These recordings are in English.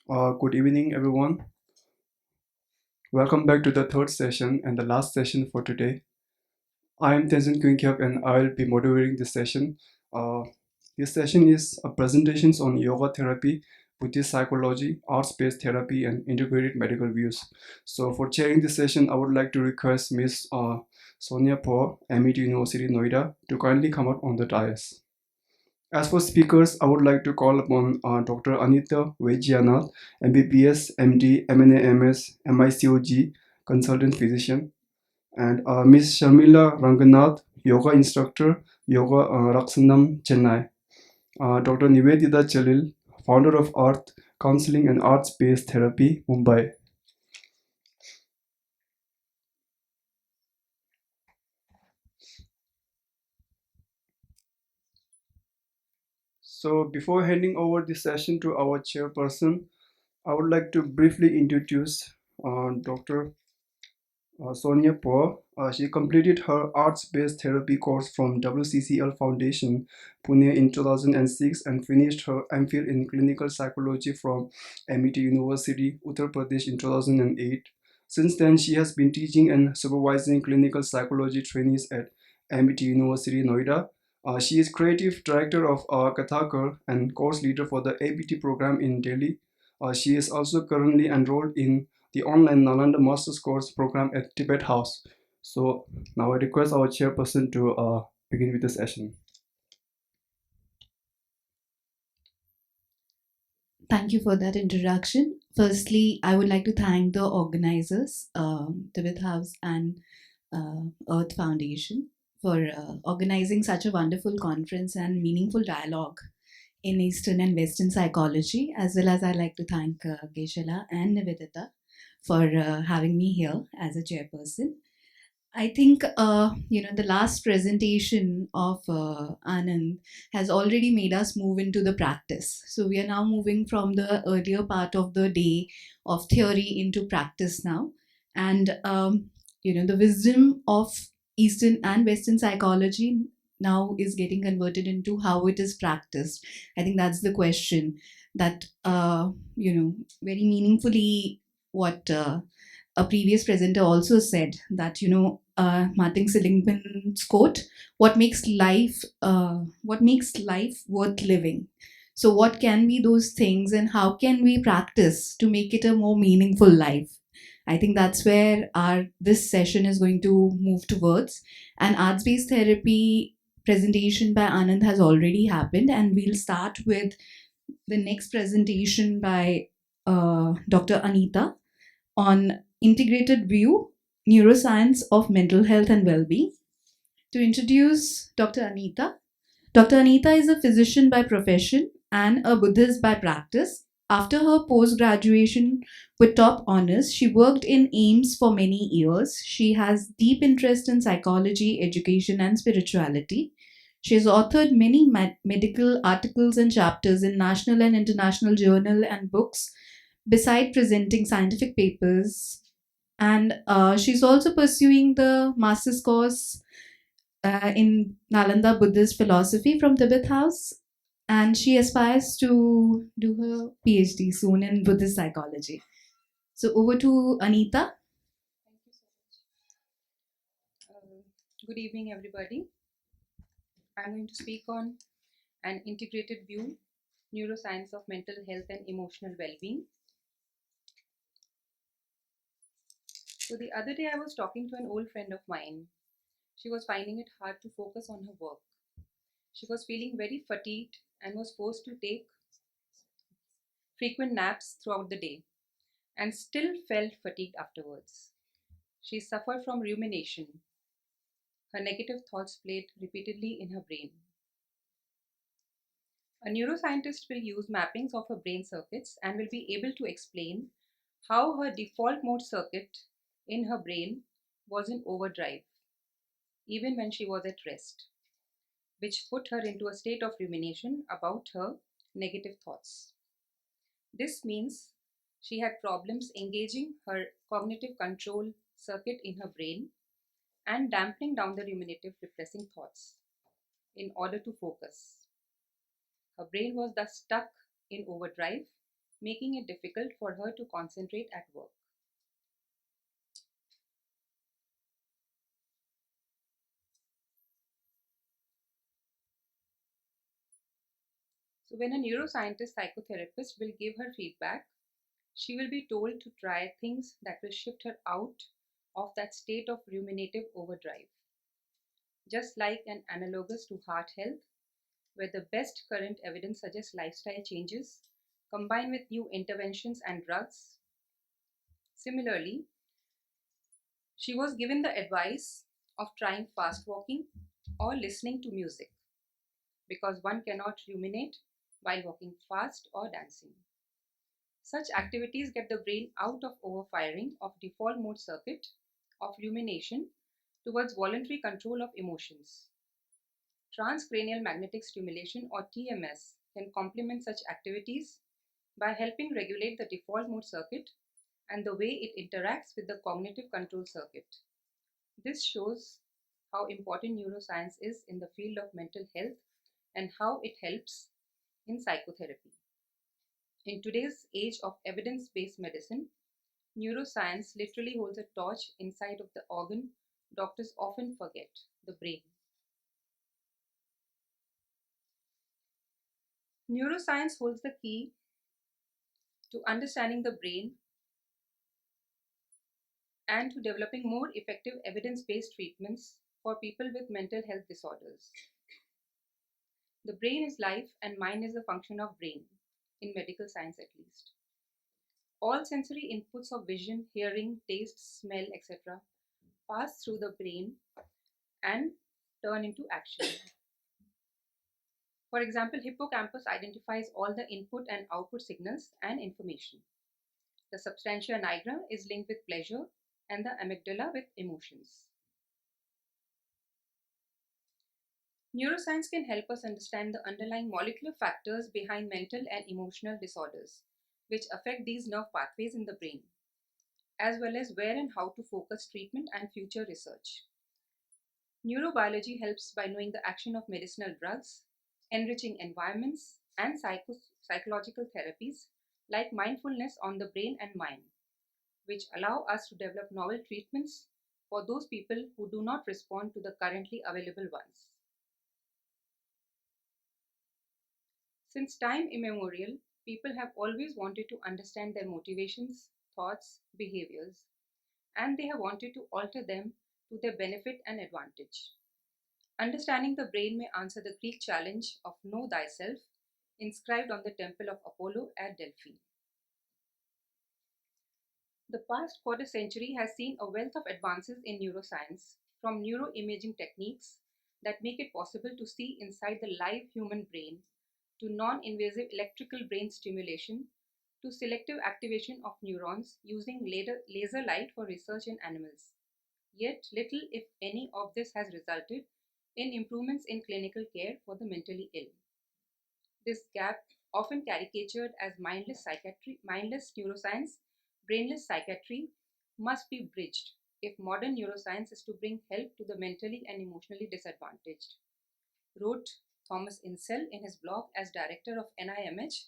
Good evening, everyone. Welcome back to the third session and the last session for today. I am Tenzin Quinkyap and I will be moderating this session. Uh, this session is a presentations on yoga therapy, Buddhist psychology, arts-based therapy, and integrated medical views. So for chairing this session, I would like to request Ms. Sonia Paul, MET University, Noida, to kindly come up on the dais. As for speakers, I would like to call upon Dr. Anita Vaidyanath, MBBS, MD, MNA, MICOG, consultant physician, and Ms. Sharmila Ranganath, yoga instructor, Yoga Raksanam, Chennai. Dr. Nivedita Chalil, founder of Art Counseling and Arts-Based Therapy, Mumbai. So before handing over the session to our chairperson, I would like to briefly introduce Dr. Sonia Paul. She completed her arts-based therapy course from WCCL Foundation, Pune in 2006 and finished her MPhil in clinical psychology from MET University, Uttar Pradesh in 2008. Since then, she has been teaching and supervising clinical psychology trainees at MET University, Noida. She is creative director of Kathakar and course leader for the ABT program in Delhi. She is also currently enrolled in the online Nalanda Master's Course program at Tibet House. So now I request our chairperson to begin with the session. Thank you for that introduction. Firstly, I would like to thank the organizers, Tibet House and Earth Foundation, for organizing such a wonderful conference and meaningful dialogue in Eastern and Western psychology, as well as I'd like to thank Geshala and Nivedita for having me here as a chairperson. I think the last presentation of Anand has already made us move into the practice. So we are now moving from the earlier part of the day of theory into practice now, and the wisdom of Eastern and Western psychology now is getting converted into how it is practiced. I think that's the question that very meaningfully what. A previous presenter also said that Martin Seligman's quote, what makes life worth living. So what can be those things and how can we practice to make it a more meaningful life? I think that's where our this session is going to move towards. And arts based therapy presentation by Anand has already happened, and we'll start with the next presentation by Dr. Anita on integrated view, neuroscience of mental health and well-being. To introduce Dr. Anita, Dr. Anita is a physician by profession and a Buddhist by practice. After her post graduation with top honors, she worked in AIMS for many years. She has deep interest in psychology, education, and spirituality. She has authored many medical articles and chapters in national and international journal and books, beside presenting scientific papers. And she's also pursuing the master's course in Nalanda Buddhist philosophy from Tibet House. And she aspires to do her PhD soon in Buddhist psychology. So over to Anita. Thank you so much. Good evening, everybody. I'm going to speak on an integrated view, neuroscience of mental health and emotional well-being. So the other day I was talking to an old friend of mine. She was finding it hard to focus on her work. She was feeling very fatigued and was forced to take frequent naps throughout the day and still felt fatigued afterwards. She suffered from rumination. Her negative thoughts played repeatedly in her brain. A neuroscientist will use mappings of her brain circuits and will be able to explain how her default mode circuit in her brain was in overdrive, even when she was at rest, which put her into a state of rumination about her negative thoughts. This means she had problems engaging her cognitive control circuit in her brain and dampening down the ruminative repressing thoughts in order to focus. Her brain was thus stuck in overdrive, making it difficult for her to concentrate at work. So, when a neuroscientist psychotherapist will give her feedback, she will be told to try things that will shift her out of that state of ruminative overdrive. Just like an analogous to heart health, where the best current evidence suggests lifestyle changes combined with new interventions and drugs. Similarly, she was given the advice of trying fast walking or listening to music because one cannot ruminate while walking fast or dancing. Such activities get the brain out of overfiring of default mode circuit of rumination towards voluntary control of emotions. Transcranial magnetic stimulation or TMS can complement such activities by helping regulate the default mode circuit and the way it interacts with the cognitive control circuit. This shows how important neuroscience is in the field of mental health and how it helps in psychotherapy. In today's age of evidence based medicine, neuroscience literally holds a torch inside of the organ doctors often forget, the brain. Neuroscience holds the key to understanding the brain and to developing more effective evidence based treatments for people with mental health disorders. The brain is life and mind is a function of brain, in medical science at least. All sensory inputs of vision, hearing, taste, smell, etc. pass through the brain and turn into action. For example, hippocampus identifies all the input and output signals and information. The substantia nigra is linked with pleasure and the amygdala with emotions. Neuroscience can help us understand the underlying molecular factors behind mental and emotional disorders, which affect these nerve pathways in the brain, as well as where and how to focus treatment and future research. Neurobiology helps by knowing the action of medicinal drugs, enriching environments, and psychological therapies like mindfulness on the brain and mind, which allow us to develop novel treatments for those people who do not respond to the currently available ones. Since time immemorial, people have always wanted to understand their motivations, thoughts, behaviors, and they have wanted to alter them to their benefit and advantage. Understanding the brain may answer the Greek challenge of know thyself, inscribed on the temple of Apollo at Delphi. The past quarter century has seen a wealth of advances in neuroscience, from neuroimaging techniques that make it possible to see inside the live human brain, to non invasive electrical brain stimulation, to selective activation of neurons using laser light for research in animals. Yet, little, if any, of this has resulted in improvements in clinical care for the mentally ill. This gap, often caricatured as mindless psychiatry, mindless neuroscience, brainless psychiatry, must be bridged if modern neuroscience is to bring help to the mentally and emotionally disadvantaged, wrote Thomas Insel in his blog as director of NIMH,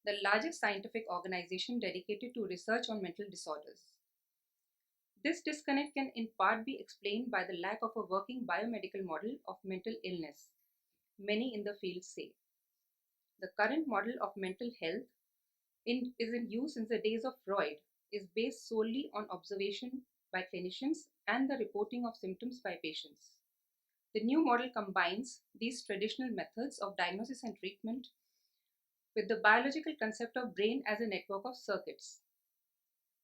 the largest scientific organization dedicated to research on mental disorders. This disconnect can in part be explained by the lack of a working biomedical model of mental illness, many in the field say. The current model of mental health is in use since the days of Freud, is based solely on observation by clinicians and the reporting of symptoms by patients. The new model combines these traditional methods of diagnosis and treatment with the biological concept of brain as a network of circuits.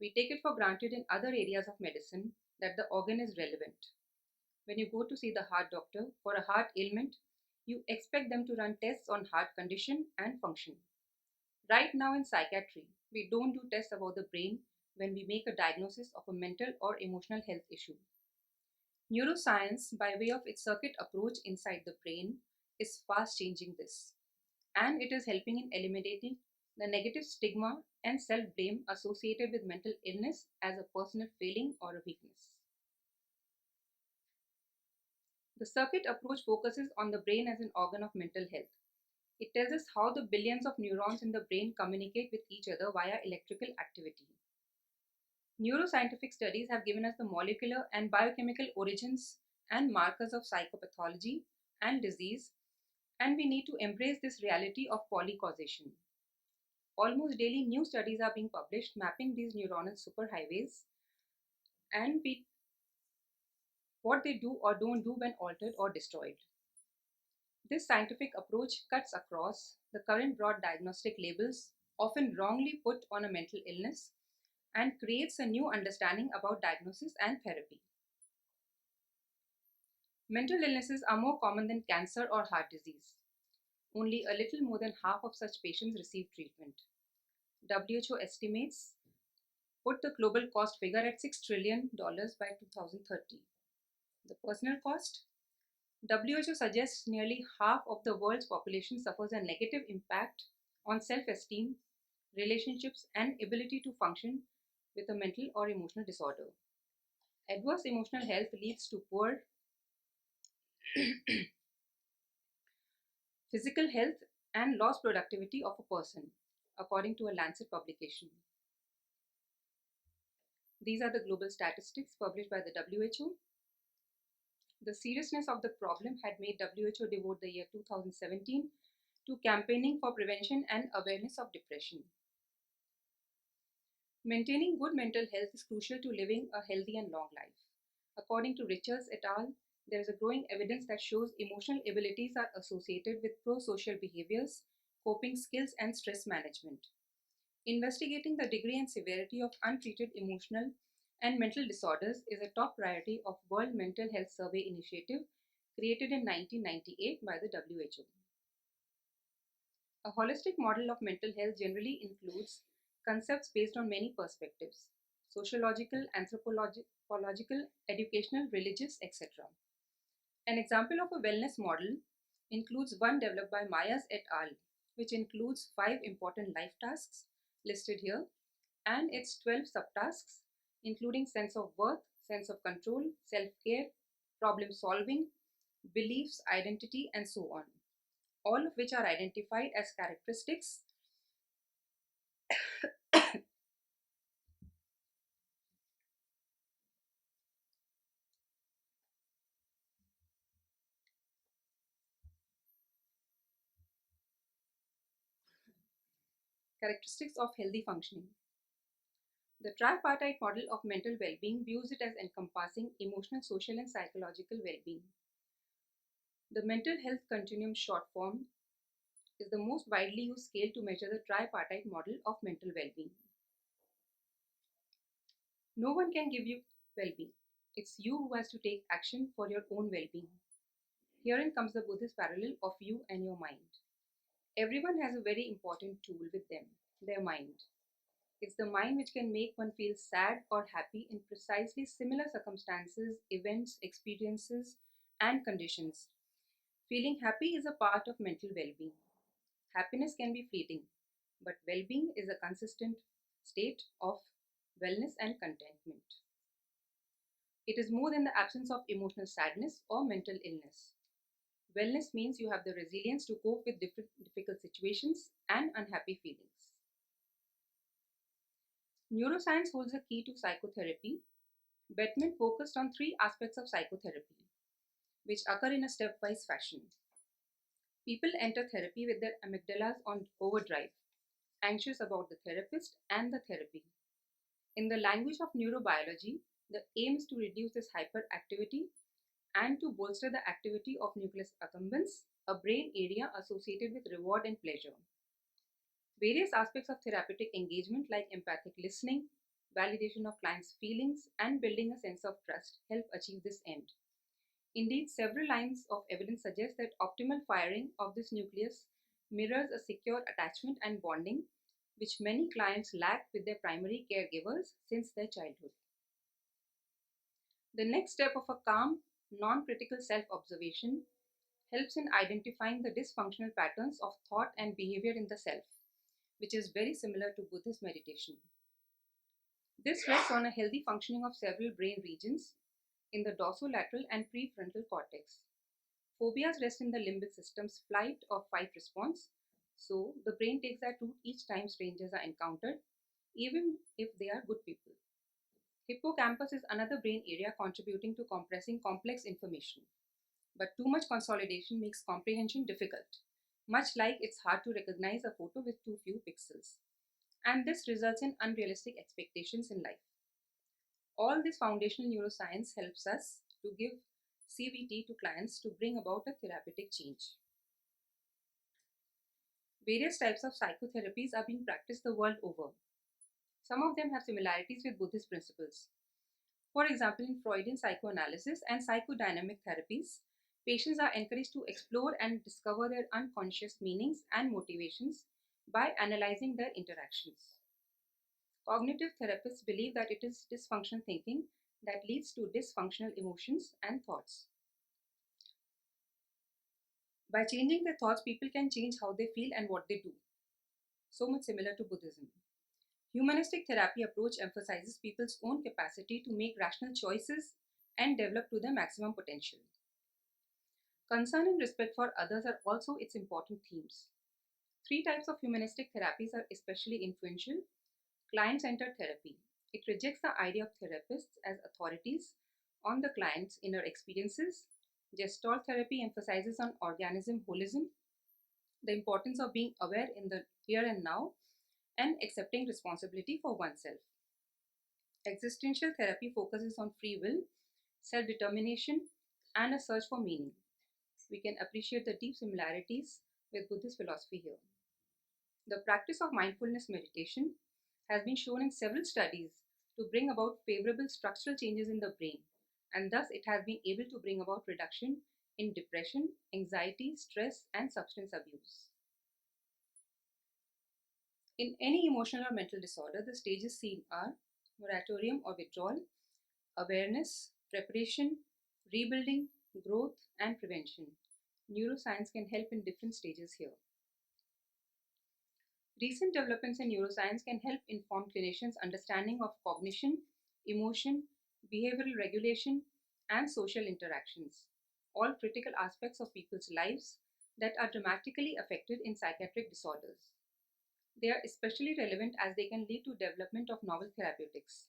We take it for granted in other areas of medicine that the organ is relevant. When you go to see the heart doctor for a heart ailment, you expect them to run tests on heart condition and function. Right now in psychiatry, we don't do tests about the brain when we make a diagnosis of a mental or emotional health issue. Neuroscience, by way of its circuit approach inside the brain, is fast changing this, and it is helping in eliminating the negative stigma and self blame associated with mental illness as a personal failing or a weakness. The circuit approach focuses on the brain as an organ of mental health. It tells us how the billions of neurons in the brain communicate with each other via electrical activity. Neuroscientific studies have given us the molecular and biochemical origins and markers of psychopathology and disease, and we need to embrace this reality of polycausation. Almost daily, new studies are being published mapping these neuronal superhighways and what they do or don't do when altered or destroyed. This scientific approach cuts across the current broad diagnostic labels, often wrongly put on a mental illness, and creates a new understanding about diagnosis and therapy. Mental illnesses are more common than cancer or heart disease. Only a little more than half of such patients receive treatment. WHO estimates put the global cost figure at $6 trillion by 2030. The personal cost? WHO suggests nearly half of the world's population suffers a negative impact on self esteem, relationships, and ability to function with a mental or emotional disorder. Adverse emotional health leads to poor physical health and lost productivity of a person, according to a Lancet publication. These are the global statistics published by the WHO. The seriousness of the problem had made WHO devote the year 2017 to campaigning for prevention and awareness of depression. Maintaining good mental health is crucial to living a healthy and long life. According to Richards et al., there is a growing evidence that shows emotional abilities are associated with pro-social behaviors, coping skills, and stress management. Investigating the degree and severity of untreated emotional and mental disorders is a top priority of World Mental Health Survey Initiative created in 1998 by the WHO. A holistic model of mental health generally includes concepts based on many perspectives: sociological, anthropological, educational, religious, etc. An example of a wellness model includes one developed by Myers et al., which includes 5 important life tasks listed here and its 12 subtasks, including sense of worth, sense of control, self care, problem solving, beliefs, identity, and so on, all of which are identified as characteristics of healthy functioning. The tripartite model of mental well being views it as encompassing emotional, social, and psychological well being. The mental health continuum short form is the most widely used scale to measure the tripartite model of mental well being. No one can give you well being. It's you who has to take action for your own well being. Herein comes the Buddhist parallel of you and your mind. Everyone has a very important tool with them, their mind. It's the mind which can make one feel sad or happy in precisely similar circumstances, events, experiences, and conditions. Feeling happy is a part of mental well being. Happiness can be fleeting, but well being is a consistent state of wellness and contentment. It is more than the absence of emotional sadness or mental illness. Wellness means you have the resilience to cope with difficult situations and unhappy feelings. Neuroscience holds a key to psychotherapy. Bettman focused on 3 aspects of psychotherapy, which occur in a stepwise fashion. People enter therapy with their amygdalas on overdrive, anxious about the therapist and the therapy. In the language of neurobiology, the aim is to reduce this hyperactivity and to bolster the activity of nucleus accumbens, a brain area associated with reward and pleasure. Various aspects of therapeutic engagement like empathic listening, validation of clients' feelings, and building a sense of trust help achieve this end. Indeed, several lines of evidence suggest that optimal firing of this nucleus mirrors a secure attachment and bonding, which many clients lack with their primary caregivers since their childhood. The next step of a calm, non-critical self-observation helps in identifying the dysfunctional patterns of thought and behavior in the self, which is very similar to Buddhist meditation. This rests on a healthy functioning of several brain regions in the dorsolateral and prefrontal cortex. Phobias rest in the limbic system's flight or fight response, so the brain takes that route each time strangers are encountered, even if they are good people. Hippocampus is another brain area contributing to compressing complex information. But too much consolidation makes comprehension difficult, much like it's hard to recognize a photo with too few pixels. And this results in unrealistic expectations in life. All this foundational neuroscience helps us to give CVT to clients to bring about a therapeutic change. Various types of psychotherapies are being practiced the world over. Some of them have similarities with Buddhist principles. For example, in Freudian psychoanalysis and psychodynamic therapies, patients are encouraged to explore and discover their unconscious meanings and motivations by analyzing their interactions. Cognitive therapists believe that it is dysfunctional thinking that leads to dysfunctional emotions and thoughts. By changing their thoughts, people can change how they feel and what they do. So much similar to Buddhism. Humanistic therapy approach emphasizes people's own capacity to make rational choices and develop to their maximum potential. Concern and respect for others are also its important themes. Three types of humanistic therapies are especially influential. Client-centered therapy. It rejects the idea of therapists as authorities on the client's inner experiences. Gestalt therapy emphasizes on organism holism, the importance of being aware in the here and now, and accepting responsibility for oneself. Existential therapy focuses on free will, self-determination, and a search for meaning. We can appreciate the deep similarities with Buddhist philosophy here. The practice of mindfulness meditation has been shown in several studies to bring about favorable structural changes in the brain, and thus it has been able to bring about reduction in depression, anxiety, stress, and substance abuse. In any emotional or mental disorder, the stages seen are moratorium or withdrawal, awareness, preparation, rebuilding, growth, and prevention. Neuroscience can help in different stages here. Recent developments in neuroscience can help inform clinicians' understanding of cognition, emotion, behavioral regulation, and social interactions, all critical aspects of people's lives that are dramatically affected in psychiatric disorders. They are especially relevant as they can lead to development of novel therapeutics.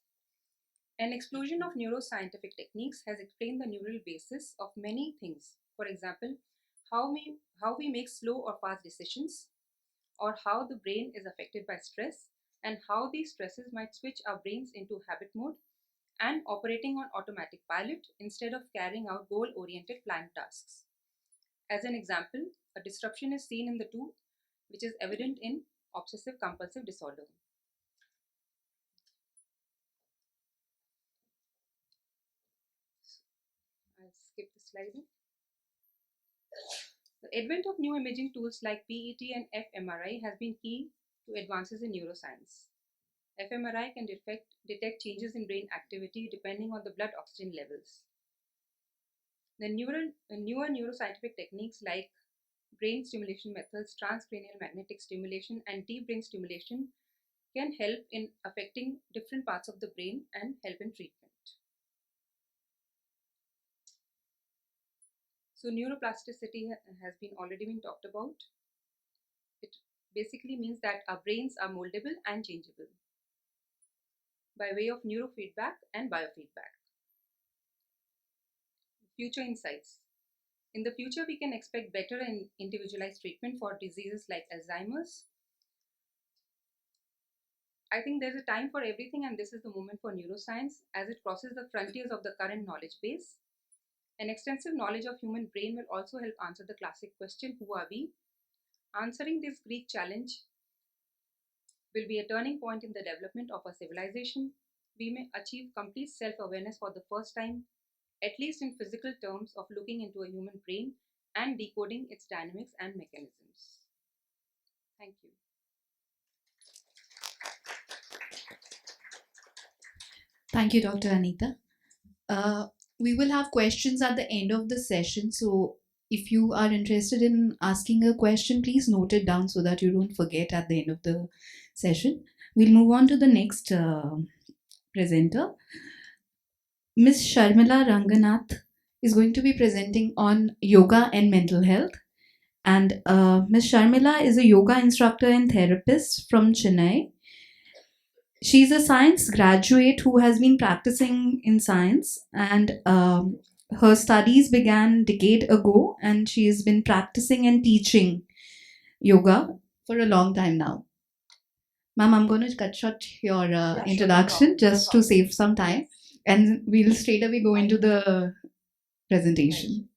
An explosion of neuroscientific techniques has explained the neural basis of many things. For example, how we make slow or fast decisions, or how the brain is affected by stress, and how these stresses might switch our brains into habit mode and operating on automatic pilot instead of carrying out goal-oriented planned tasks. As an example, a disruption is seen in the two, which is evident in obsessive compulsive disorder. I'll skip the slide. The advent of new imaging tools like PET and fMRI has been key to advances in neuroscience. fMRI can detect changes in brain activity depending on the blood oxygen levels. The newer neuroscientific techniques like brain stimulation methods, transcranial magnetic stimulation, and deep brain stimulation can help in affecting different parts of the brain and help in treatment. So neuroplasticity has already been talked about. It basically means that our brains are moldable and changeable by way of neurofeedback and biofeedback. Future insights. In the future, we can expect better and individualized treatment for diseases like Alzheimer's. I think there's a time for everything, and this is the moment for neuroscience as it crosses the frontiers of the current knowledge base. An extensive knowledge of human brain will also help answer the classic question, who are we? Answering this Greek challenge will be a turning point in the development of a civilization. We may achieve complete self-awareness for the first time, at least in physical terms of looking into a human brain and decoding its dynamics and mechanisms. Thank you. Thank you, Dr. Anita. We will have questions at the end of the session. So if you are interested in asking a question, please note it down so that you don't forget at the end of the session. We'll move on to the next presenter. Ms. Sharmila Ranganath is going to be presenting on yoga and mental health. And Ms. Sharmila is a yoga instructor and therapist from Chennai. She's a science graduate who has been practicing in science, and her studies began decade ago, and she has been practicing and teaching yoga for a long time now. Ma'am, I'm going to cut short your introduction just to save some time, and we'll straight away go into the presentation.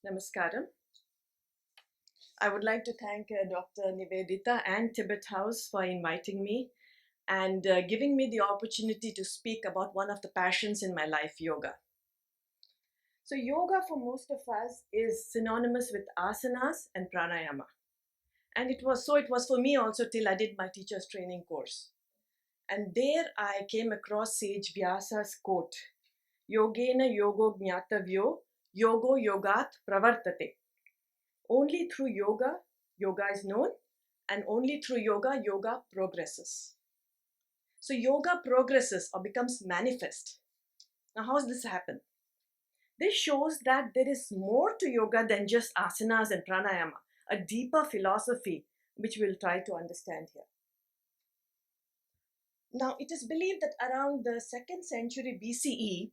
Namaskaram. I would like to thank Dr. Nivedita and Tibet House for inviting me and giving me the opportunity to speak about one of the passions in my life, yoga. So, yoga for most of us is synonymous with asanas and pranayama. And it was for me also till I did my teacher's training course. And there I came across Sage Vyasa's quote, Yogena yogo jnatavyo, yogo yogat pravartate. Only through yoga, yoga is known, and only through yoga, yoga progresses. So yoga progresses or becomes manifest. Now, how does this happen? This shows that there is more to yoga than just asanas and pranayama, a deeper philosophy which we'll try to understand here. Now, it is believed that around the 2nd century BCE,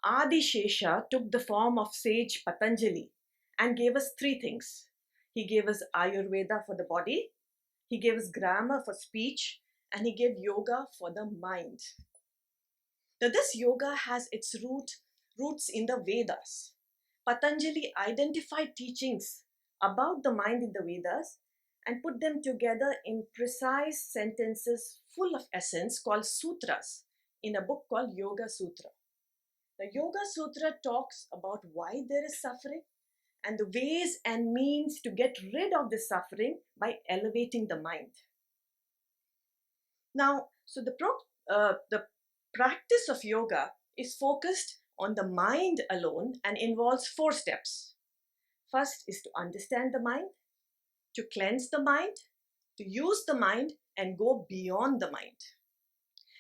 Adi Shesha took the form of sage Patanjali and gave us three things. He gave us Ayurveda for the body, he gave us grammar for speech, and he gave yoga for the mind. Now, this yoga has its roots in the Vedas. Patanjali identified teachings about the mind in the Vedas and put them together in precise sentences full of essence called sutras in a book called Yoga Sutra. The Yoga Sutra talks about why there is suffering and the ways and means to get rid of this suffering by elevating the mind. Now, so the practice of yoga is focused on the mind alone and involves 4 steps. First is to understand the mind, to cleanse the mind, to use the mind, and go beyond the mind.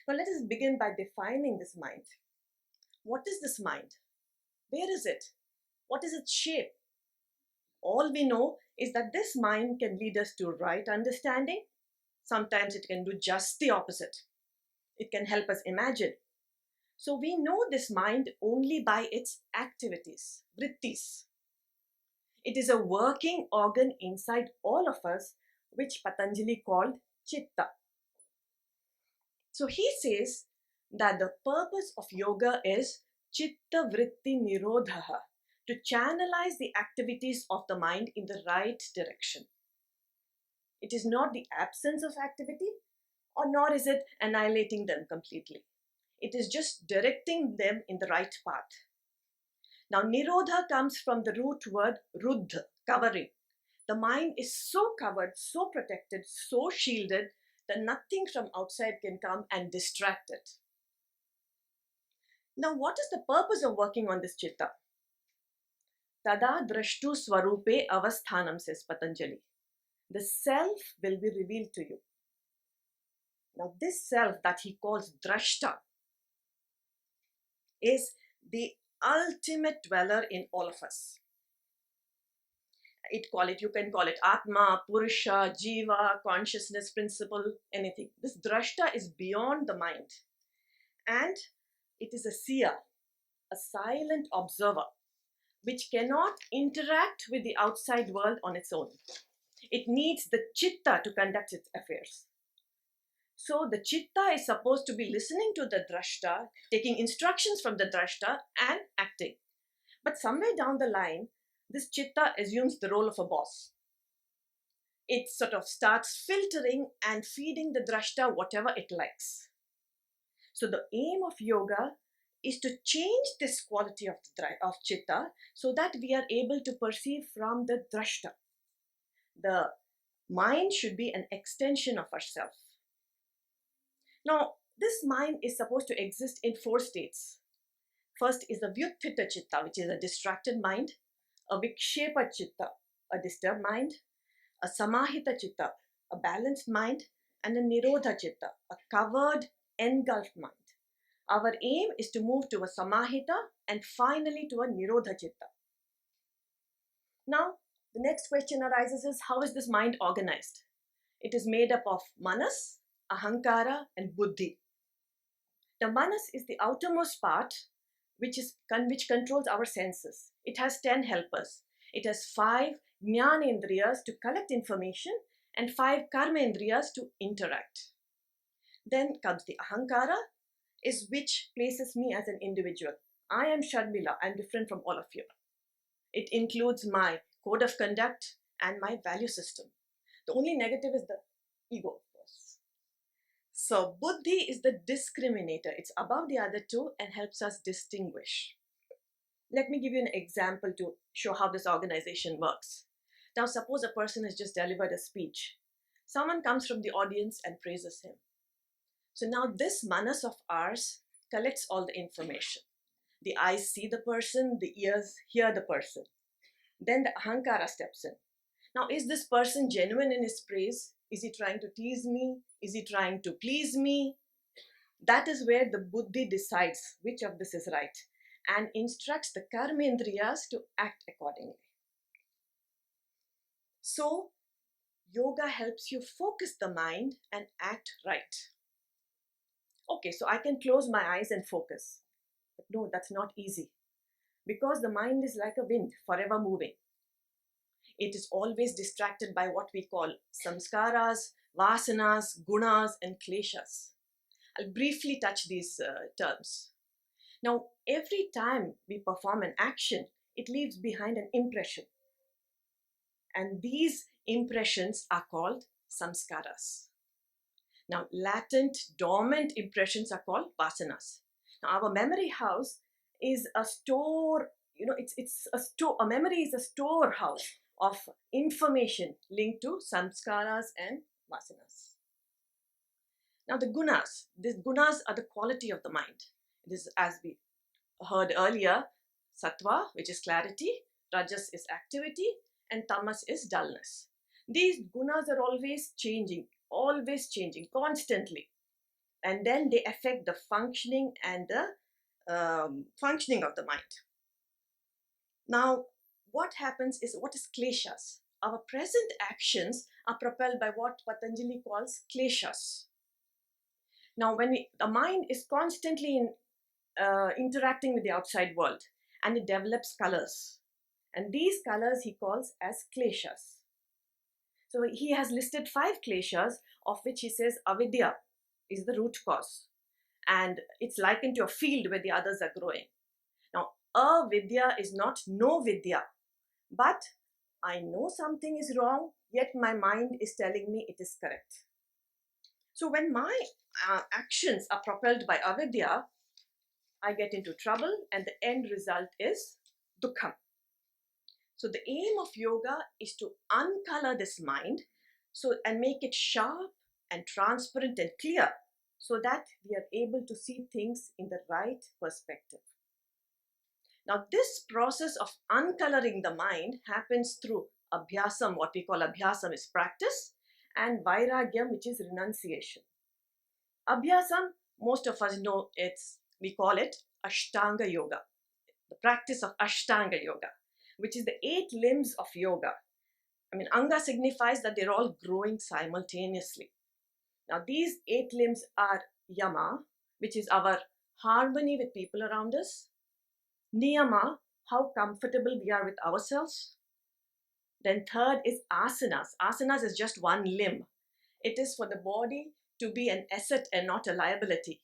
Now, let us begin by defining this mind. What is this mind? Where is it? What is its shape? All we know is that this mind can lead us to right understanding. Sometimes it can do just the opposite. It can help us imagine. So we know this mind only by its activities, vrittis. It is a working organ inside all of us, which Patanjali called chitta. So he says that the purpose of yoga is chitta vritti nirodha, to channelize the activities of the mind in the right direction. It is not the absence of activity, or nor is it annihilating them completely. It is just directing them in the right path. Now, nirodha comes from the root word ruddha, covering. The mind is so covered, so protected, so shielded that nothing from outside can come and distract it. Now, what is the purpose of working on this chitta? Tada drashtu swarupe avasthanam, says Patanjali. The self will be revealed to you. Now, this self that he calls drashta is the ultimate dweller in all of us. You can call it Atma, Purusha, Jiva, consciousness, principle, anything. This drashta is beyond the mind. And it is a seer, a silent observer, which cannot interact with the outside world on its own. It needs the chitta to conduct its affairs. So the chitta is supposed to be listening to the drashta, taking instructions from the drashta and acting. But somewhere down the line, this chitta assumes the role of a boss. It sort of starts filtering and feeding the drashta whatever it likes. So the aim of yoga is to change this quality of chitta so that we are able to perceive from the drashta. The mind should be an extension of ourself. Now, this mind is supposed to exist in 4 states. First is the vyuttita chitta, which is a distracted mind, a vikshepa chitta, a disturbed mind, a samahita chitta, a balanced mind, and a nirodha chitta, a covered, engulfed mind. Our aim is to move to a samahita and finally to a nirodha chitta. Now, the next question arises is, how is this mind organized? It is made up of manas, ahankara, and buddhi. The manas is the outermost part which controls our senses. It has 10 helpers. It has 5 jnanendriyas to collect information and 5 karmendriyas to interact. Then comes the ahankara, is which places me as an individual. I am Sharmila, I am different from all of you. It includes my code of conduct and my value system. The only negative is the ego, of course. So buddhi is the discriminator. It's above the other two and helps us distinguish. Let me give you an example to show how this organization works. Now suppose a person has just delivered a speech. Someone comes from the audience and praises him. So now this manas of ours collects all the information. The eyes see the person, the ears hear the person. Then the ahankara steps in. Now, is this person genuine in his praise? Is he trying to tease me? Is he trying to please me? That is where the buddhi decides which of this is right and instructs the karmendriyas to act accordingly. So, yoga helps you focus the mind and act right. Okay, so I can close my eyes and focus. But no, that's not easy. Because the mind is like a wind, forever moving. It is always distracted by what we call samskaras, vasanas, gunas, and kleshas. I'll briefly touch these terms. Now, every time we perform an action, it leaves behind an impression. And these impressions are called samskaras. Now, latent, dormant impressions are called vasanas. Now, our memory house is a store, it's a store, a memory is a storehouse of information linked to samskaras and vasanas. Now, these gunas are the quality of the mind. It is, as we heard earlier, sattva, which is clarity, rajas is activity, and tamas is dullness. These gunas are always changing, constantly. And then they affect the functioning and the functioning of the mind. Now, what happens is, what is kleshas? Our present actions are propelled by what Patanjali calls kleshas. Now, the mind is constantly interacting with the outside world, and it develops colors. And these colors he calls as kleshas. So he has listed 5 kleshas, of which he says avidya is the root cause. And it's likened to a field where the others are growing. Now, avidya is not no vidya, but I know something is wrong, yet my mind is telling me it is correct. So when my actions are propelled by avidya, I get into trouble, and the end result is dukkham. So the aim of yoga is to uncolor this mind and make it sharp and transparent and clear, so that we are able to see things in the right perspective. Now, this process of uncoloring the mind happens through abhyasam. What we call abhyasam is practice, and vairagyam, which is renunciation. Abhyasam, most of us know we call it Ashtanga Yoga, the practice of Ashtanga Yoga, which is the 8 limbs of yoga. I mean, Anga signifies that they're all growing simultaneously. Now, these 8 limbs are Yama, which is our harmony with people around us. Niyama, how comfortable we are with ourselves. Then third is asanas. Asanas is just one limb. It is for the body to be an asset and not a liability.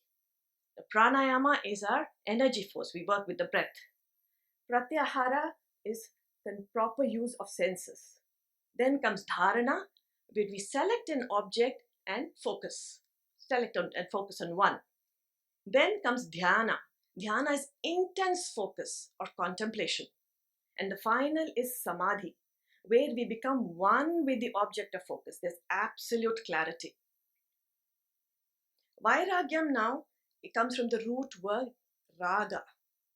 The pranayama is our energy force. We work with the breath. Pratyahara is the proper use of senses. Then comes dharana, where we select an object and focus. Select and focus on one. Then comes dhyana. Dhyana is intense focus or contemplation. And the final is samadhi, where we become one with the object of focus. There's absolute clarity. Vairagyam now, it comes from the root word raga.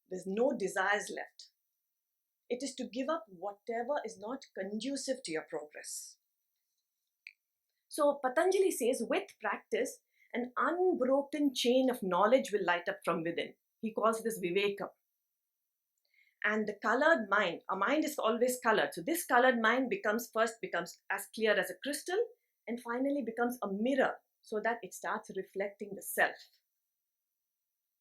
There's no desires left. It is to give up whatever is not conducive to your progress. So Patanjali says, with practice, An unbroken chain of knowledge will light up from within. He calls this viveka. And the colored mind, a mind is always colored. So this colored mind becomes as clear as a crystal and finally becomes a mirror so that it starts reflecting the self.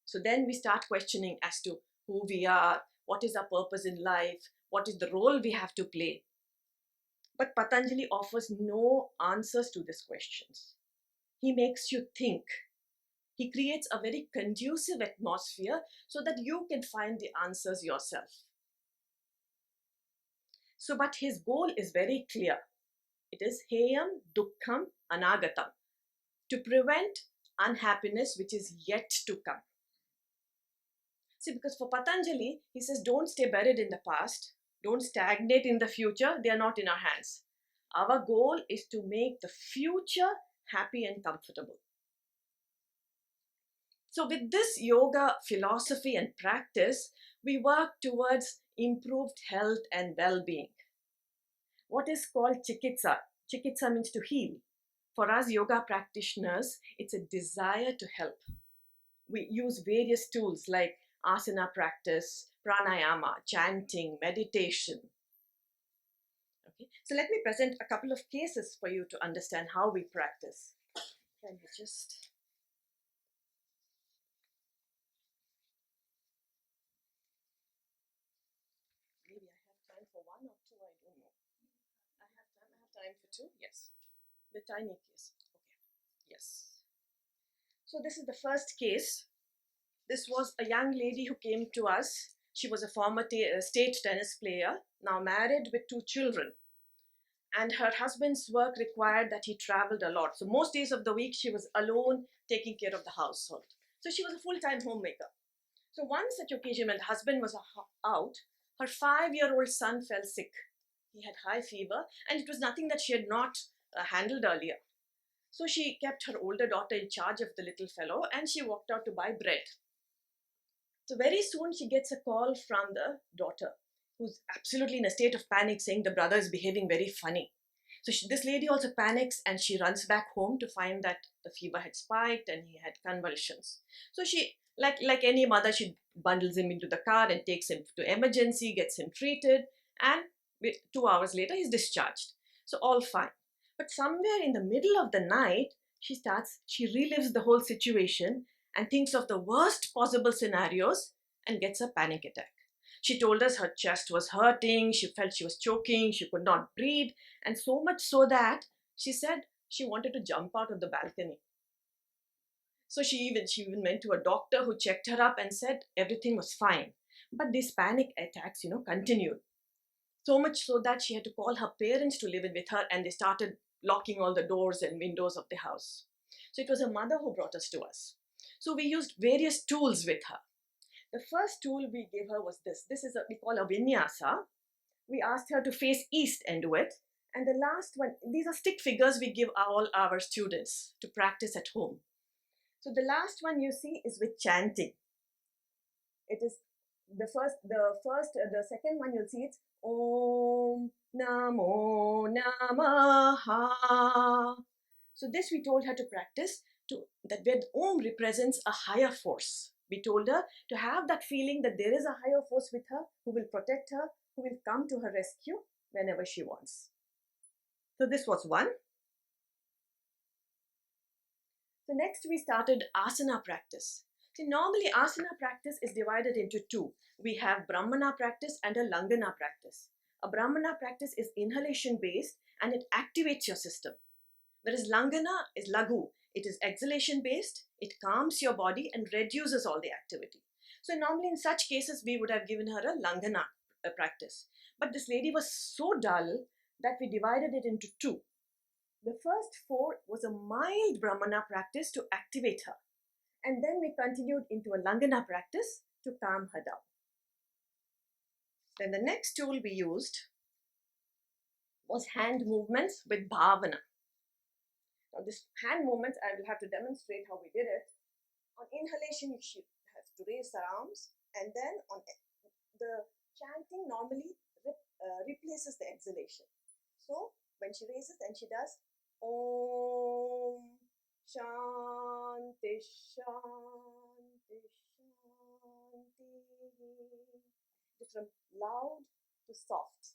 So then we start questioning as to who we are, what is our purpose in life, what is the role we have to play. But Patanjali offers no answers to these questions. He makes you think. He creates a very conducive atmosphere so that you can find the answers yourself. So, but his goal is very clear. It is heyam dukkham anagatam, to prevent unhappiness which is yet to come. See, because for Patanjali, he says, don't stay buried in the past, don't stagnate in the future, they are not in our hands. Our goal is to make the future happy and comfortable. So, with this yoga philosophy and practice, we work towards improved health and well being. What is called chikitsa? Chikitsa means to heal. For us yoga practitioners, it's a desire to help. We use various tools like asana practice, pranayama, chanting, meditation. Okay, so let me present a couple of cases for you to understand how we practice. Can you just... Maybe I have time for one or two, I don't know. I have time for two, yes. The tiny case, okay, yes. So this is the first case. This was a young lady who came to us. She was a former state tennis player, now married with 2 children. And her husband's work required that he traveled a lot. So most days of the week, she was alone taking care of the household. So she was a full-time homemaker. So one such occasion when the husband was out, her 5-year-old son fell sick. He had high fever, and it was nothing that she had not handled earlier. So she kept her older daughter in charge of the little fellow, and she walked out to buy bread. So very soon she gets a call from the daughter, who's absolutely in a state of panic, saying the brother is behaving very funny. So this lady also panics and she runs back home to find that the fever had spiked and he had convulsions. So she, like any mother, she bundles him into the car and takes him to emergency, gets him treated, and 2 hours later he's discharged. So all fine. But somewhere in the middle of the night, she relives the whole situation and thinks of the worst possible scenarios and gets a panic attack. She told us her chest was hurting, she felt she was choking, she could not breathe, and so much so that she said she wanted to jump out of the balcony. So she even went to a doctor who checked her up and said everything was fine. But these panic attacks, continued. So much so that she had to call her parents to live in with her, and they started locking all the doors and windows of the house. So it was her mother who brought us to us. So we used various tools with her. The first tool we gave her was this. This is we call a vinyasa. We asked her to face east and do it. And the last one, these are stick figures we give all our students to practice at home. So the last one you see is with chanting. It is the second one you'll see it's Om Namo Namaha. So this we told her to practice, that where Om represents a higher force. We told her to have that feeling that there is a higher force with her who will protect her, who will come to her rescue whenever she wants. So this was one. So next we started asana practice. See, normally asana practice is divided into 2. We have Brahmana practice and a Langana practice. A Brahmana practice is inhalation based and it activates your system. Whereas Langana is Lagu. It is exhalation based, it calms your body and reduces all the activity. So normally in such cases, we would have given her a Langana practice. But this lady was so dull that we divided it into 2. The first 4 was a mild Brahmana practice to activate her. And then we continued into a Langana practice to calm her down. Then the next tool we used was hand movements with bhavana. Now this hand movements, I will have to demonstrate how we did it. On inhalation, she has to raise her arms, and then on the chanting normally replaces the exhalation. So when she raises, and she does Om Shanti shanti, shanti. Just from loud to soft.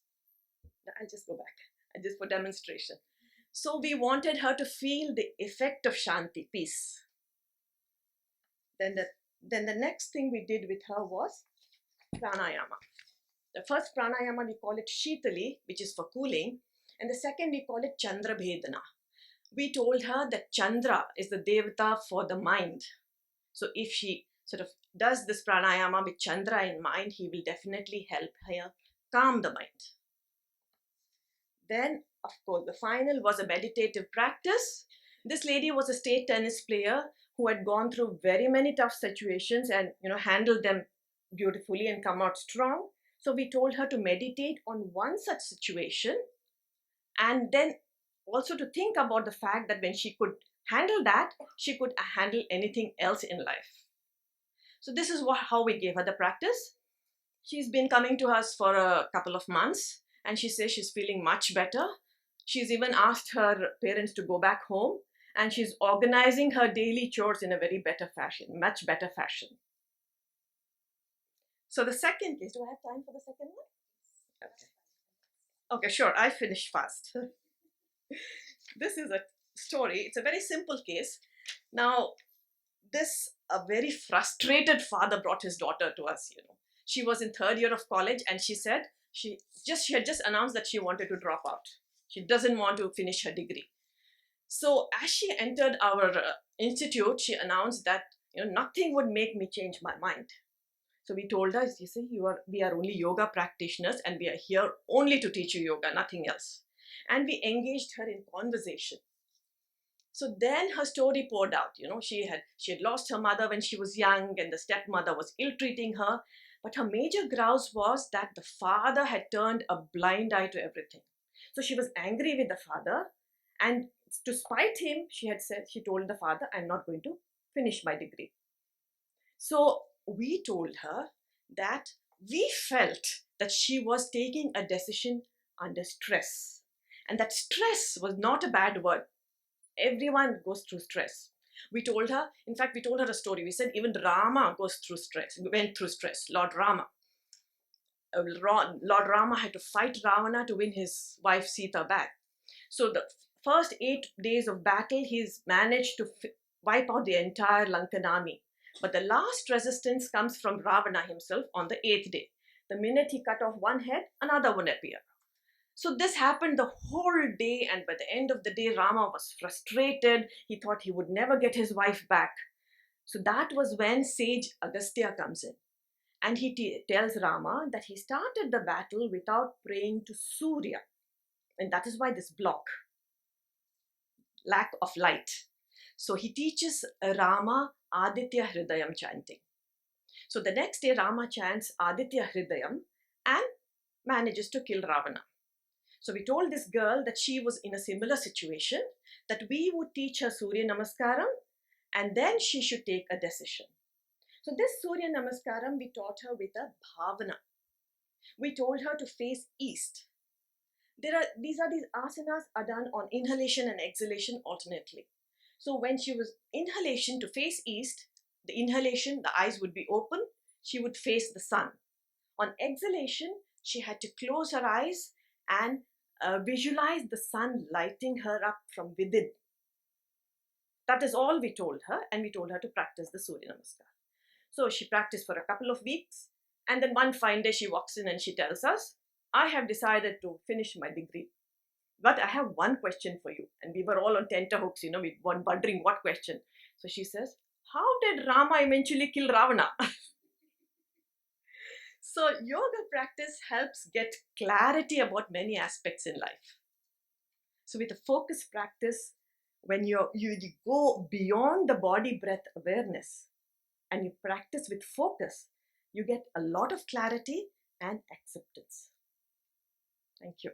Now, I'll just go back, and just for demonstration. So we wanted her to feel the effect of shanti, peace. Then the next thing we did with her was pranayama. The first pranayama, we call it Shitali, which is for cooling, and the second we call it Chandra Bhedana. We told her that Chandra is the devata for the mind. So if she sort of does this pranayama with Chandra in mind, he will definitely help her calm the mind. Then, of course, the final was a meditative practice. This lady was a state tennis player who had gone through very many tough situations and handled them beautifully and come out strong. So we told her to meditate on one such situation, and then also to think about the fact that when she could handle that, she could handle anything else in life. So this is how we gave her the practice. She's been coming to us for a couple of months, and she says she's feeling much better. She's even asked her parents to go back home, and she's organizing her daily chores in a very better fashion, much better fashion. So the second case, do I have time for the second one? Okay, sure, I'll finish fast. This is a story. It's a very simple case. Now, a very frustrated father brought his daughter to us. She was in third year of college, and she said she had just announced that she wanted to drop out. She doesn't want to finish her degree. So as she entered our institute, she announced that nothing would make me change my mind. So we told her, you see, we are only yoga practitioners, and we are here only to teach you yoga, nothing else. And we engaged her in conversation. So then her story poured out. She had lost her mother when she was young, and the stepmother was ill-treating her. But her major grouse was that the father had turned a blind eye to everything. So she was angry with the father, and to spite him, she told the father, I'm not going to finish my degree. So we told her that we felt that she was taking a decision under stress, and that stress was not a bad word. Everyone goes through stress. We told her a story. We said even Rama went through stress. Lord Rama had to fight Ravana to win his wife Sita back. So the first 8 days of battle, he's managed to wipe out the entire Lankan army. But the last resistance comes from Ravana himself on the 8th day. The minute he cut off one head, another one appeared. So this happened the whole day, and by the end of the day, Rama was frustrated. He thought he would never get his wife back. So that was when sage Agastya comes in, and he tells Rama that he started the battle without praying to Surya, and that is why this block, lack of light. So he teaches Rama Aditya Hridayam chanting. So the next day, Rama chants Aditya Hridayam and manages to kill Ravana. So we told this girl that she was in a similar situation, that we would teach her Surya Namaskaram, and then she should take a decision. So this Surya Namaskaram we taught her with a bhavana. We told her to face east. These asanas are done on inhalation and exhalation alternately. So when she was inhalation to face east, the inhalation, the eyes would be open, she would face the sun. On exhalation, she had to close her eyes and visualize the sun lighting her up from within. That is all we told her, and we told her to practice the Surya Namaskar. So she practiced for a couple of weeks, and then one fine day she walks in and she tells us, I have decided to finish my degree, but I have one question for you. And we were all on tenterhooks, we were wondering what question. So she says, how did Rama eventually kill Ravana? So yoga practice helps get clarity about many aspects in life. So with a focused practice, when you go beyond the body breath awareness and you practice with focus, you get a lot of clarity and acceptance. Thank you.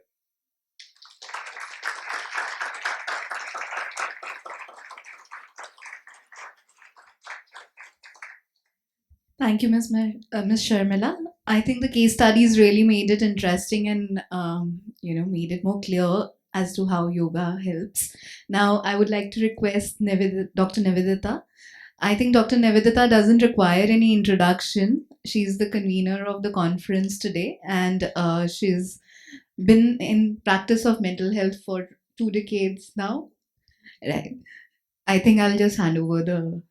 Thank you, Ms. Sharmila. I think the case studies really made it interesting and made it more clear as to how yoga helps. Now, I would like to request Dr. Nivedita I think Dr. Nivedita doesn't require any introduction. She's the convener of the conference today, and she's been in practice of mental health for 2 decades now. Right. I think I'll just hand over the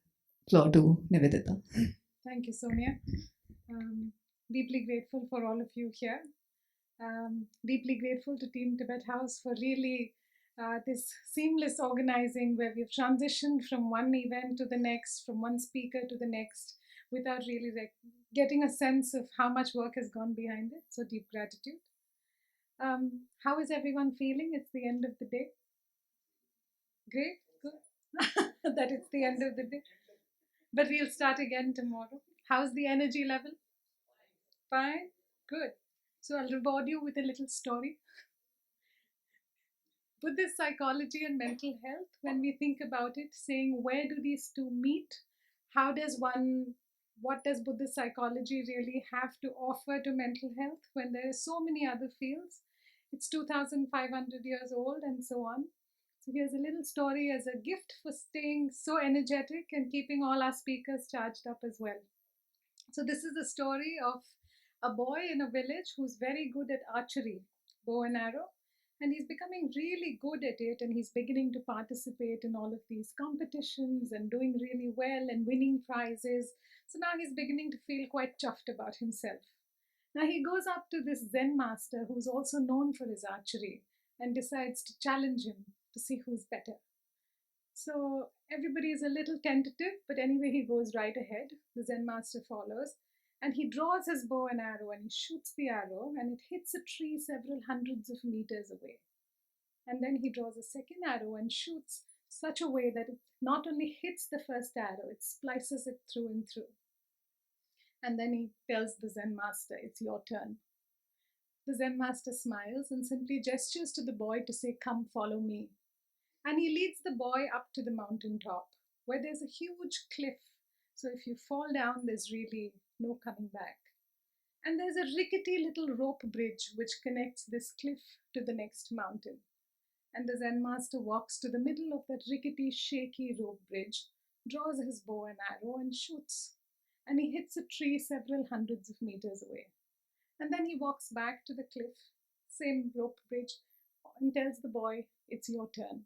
floor to Nivedita. Thank you, Sonia. Deeply grateful for all of you here. Deeply grateful to Team Tibet House for really this seamless organizing where we've transitioned from one event to the next, from one speaker to the next, without really getting a sense of how much work has gone behind it. So deep gratitude. How is everyone feeling? It's the end of the day. Great, good. That it's the end of the day. But we'll start again tomorrow. How's the energy level? Fine, good. So I'll reward you with a little story. Buddhist psychology and mental health, when we think about it, saying where do these two meet? How does one, what does Buddhist psychology really have to offer to mental health when there are so many other fields? It's 2,500 years old and so on. So here's a little story as a gift for staying so energetic and keeping all our speakers charged up as well. So this is the story of a boy in a village who's very good at archery, bow and arrow, and he's becoming really good at it, and he's beginning to participate in all of these competitions and doing really well and winning prizes. So now he's beginning to feel quite chuffed about himself. Now he goes up to this Zen master who's also known for his archery and decides to challenge him to see who's better. So everybody is a little tentative, but anyway, he goes right ahead. The Zen master follows, and he draws his bow and arrow and he shoots the arrow, and it hits a tree several hundreds of meters away. And then he draws a second arrow and shoots such a way that it not only hits the first arrow, it splices it through and through. And then he tells the Zen master, "It's your turn." The Zen master smiles and simply gestures to the boy to say, "Come, follow me." And he leads the boy up to the mountain top where there's a huge cliff. So if you fall down, there's really no coming back. And there's a rickety little rope bridge which connects this cliff to the next mountain. And the Zen master walks to the middle of that rickety, shaky rope bridge, draws his bow and arrow, and shoots. And he hits a tree several hundreds of meters away. And then he walks back to the cliff, same rope bridge, and tells the boy, "It's your turn."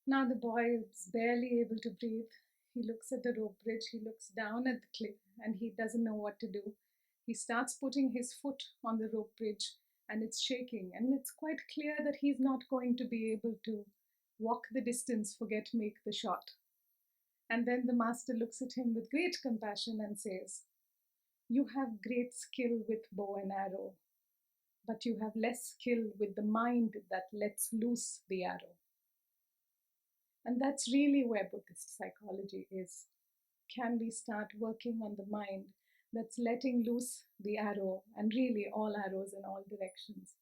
Now the boy is barely able to breathe. He looks at the rope bridge, he looks down at the cliff, and he doesn't know what to do. He starts putting his foot on the rope bridge, and it's shaking, and it's quite clear that he's not going to be able to walk the distance, forget make the shot. And then the master looks at him with great compassion and says, "You have great skill with bow and arrow, but you have less skill with the mind that lets loose the arrow." And that's really where Buddhist psychology is. Can we start working on the mind that's letting loose the arrow, and really all arrows in all directions?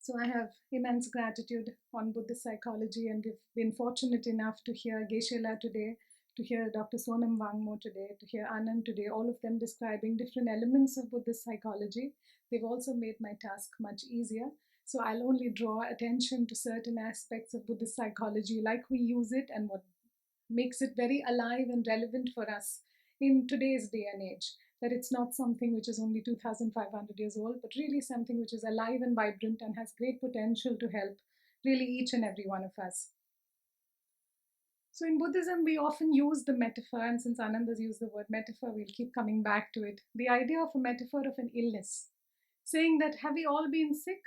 So I have immense gratitude on Buddhist psychology, and we've been fortunate enough to hear Geshe-la today, to hear Dr. Sonam Wangmo today, to hear Anand today, all of them describing different elements of Buddhist psychology. They've also made my task much easier. So I'll only draw attention to certain aspects of Buddhist psychology, like we use it and what makes it very alive and relevant for us in today's day and age. That it's not something which is only 2,500 years old, but really something which is alive and vibrant and has great potential to help really each and every one of us. So in Buddhism, we often use the metaphor, and since Anand has used the word metaphor, we'll keep coming back to it. The idea of a metaphor of an illness, saying that have we all been sick?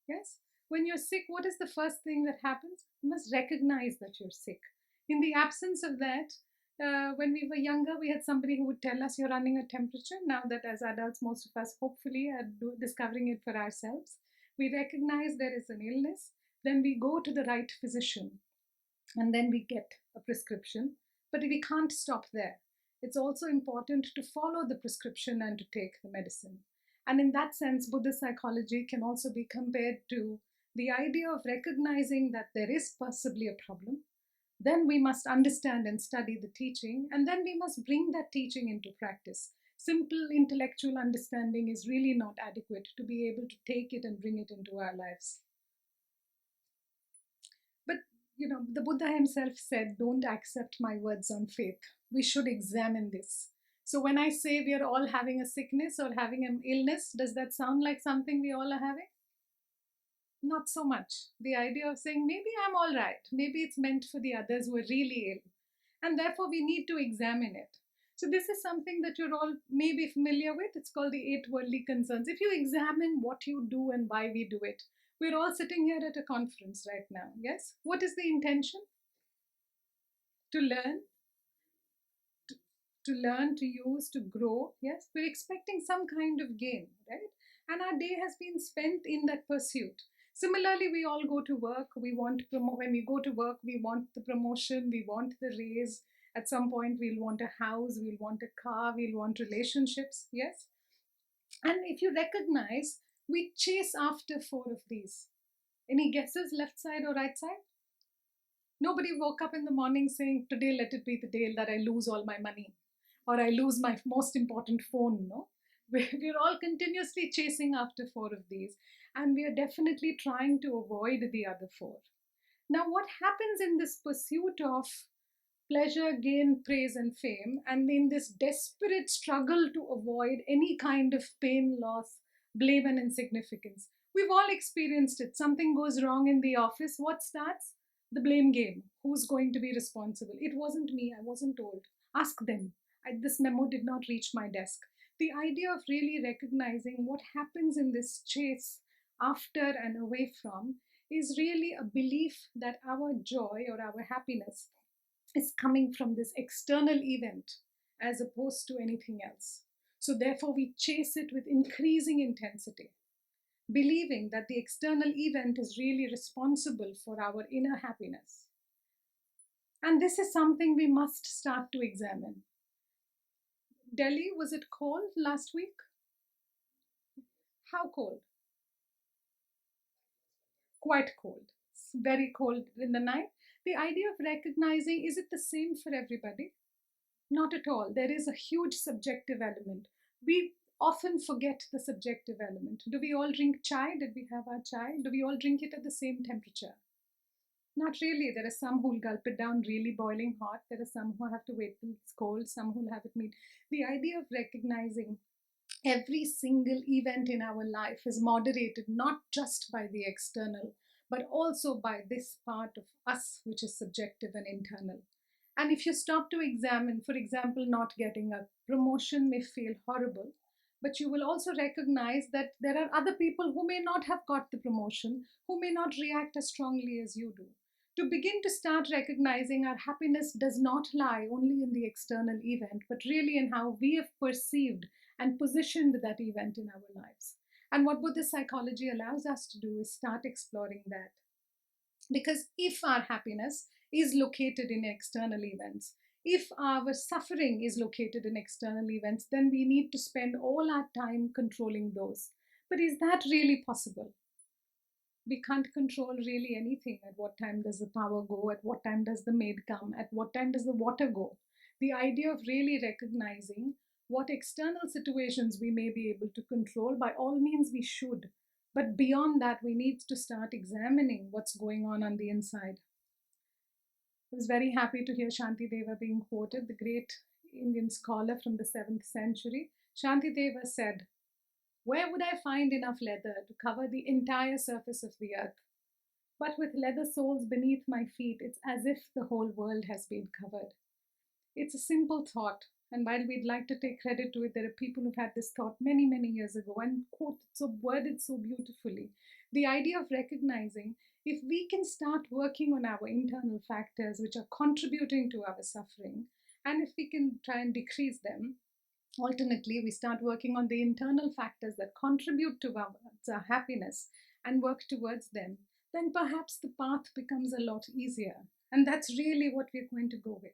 Yes? When you're sick, what is the first thing that happens? You must recognize that you're sick. In the absence of that, when we were younger, we had somebody who would tell us you're running a temperature. Now that as adults, most of us hopefully are discovering it for ourselves, we recognize there is an illness. Then we go to the right physician and then we get a prescription. But we can't stop there. It's also important to follow the prescription and to take the medicine. And in that sense, Buddhist psychology can also be compared to the idea of recognizing that there is possibly a problem. Then we must understand and study the teaching, and then we must bring that teaching into practice. Simple intellectual understanding is really not adequate to be able to take it and bring it into our lives. But The Buddha himself said, don't accept my words on faith. We should examine this. So when I say we are all having a sickness or having an illness, does that sound like something we all are having? Not so much. The idea of saying, maybe I'm all right, maybe it's meant for the others who are really ill, and therefore we need to examine it. So, this is something that you're all maybe familiar with. It's called the eight worldly concerns. If you examine what you do and why we do it, we're all sitting here at a conference right now. Yes? What is the intention? To learn, to learn, to use, to grow. Yes, we're expecting some kind of gain, right? And our day has been spent in that pursuit. Similarly, we all go to work. We want when we go to work, we want the promotion, we want the raise. At some point, we'll want a house, we'll want a car, we'll want relationships. Yes, and if you recognize, we chase after four of these. Any guesses, left side or right side? Nobody woke up in the morning saying, today let it be the day that I lose all my money or I lose my most important phone. No, we're all continuously chasing after four of these, and we are definitely trying to avoid the other four. Now, what happens in this pursuit of pleasure, gain, praise, and fame, and in this desperate struggle to avoid any kind of pain, loss, blame, and insignificance? We've all experienced it. Something goes wrong in the office. What starts? The blame game. Who's going to be responsible? It wasn't me. I wasn't told. Ask them. This memo did not reach my desk. The idea of really recognizing what happens in this chase after and away from is really a belief that our joy or our happiness is coming from this external event as opposed to anything else. So, therefore, we chase it with increasing intensity, believing that the external event is really responsible for our inner happiness. And this is something we must start to examine. Delhi, was it cold last week? How cold? Quite cold. It's very cold in the night. The idea of recognizing, is it the same for everybody? Not at all. There is a huge subjective element. We often forget the subjective element. Do we all drink chai? Did we have our chai? Do we all drink it at the same temperature? Not really. There are some who'll gulp it down really boiling hot. There are some who have to wait till it's cold. Some who'll have it meat. The idea of recognizing every single event in our life is moderated not just by the external, but also by this part of us, which is subjective and internal. And if you stop to examine, for example, not getting a promotion may feel horrible, but you will also recognize that there are other people who may not have got the promotion, who may not react as strongly as you do. To begin to start recognizing our happiness does not lie only in the external event, but really in how we have perceived and positioned that event in our lives. And what Buddhist psychology allows us to do is start exploring that. Because if our happiness is located in external events, if our suffering is located in external events, then we need to spend all our time controlling those. But is that really possible? We can't control really anything. At what time does the power go? At what time does the maid come? At what time does the water go? The idea of really recognizing what external situations we may be able to control, by all means, we should. But beyond that, we need to start examining what's going on the inside. I was very happy to hear Shanti Deva being quoted, the great Indian scholar from the 7th century. Shanti Deva said, "Where would I find enough leather to cover the entire surface of the earth? But with leather soles beneath my feet, it's as if the whole world has been covered." It's a simple thought, and while we'd like to take credit to it, there are people who've had this thought many, many years ago and quoted so worded so beautifully. The idea of recognizing, if we can start working on our internal factors which are contributing to our suffering, and if we can try and decrease them, alternately, we start working on the internal factors that contribute to our happiness and work towards them, then perhaps the path becomes a lot easier. And that's really what we're going to go with.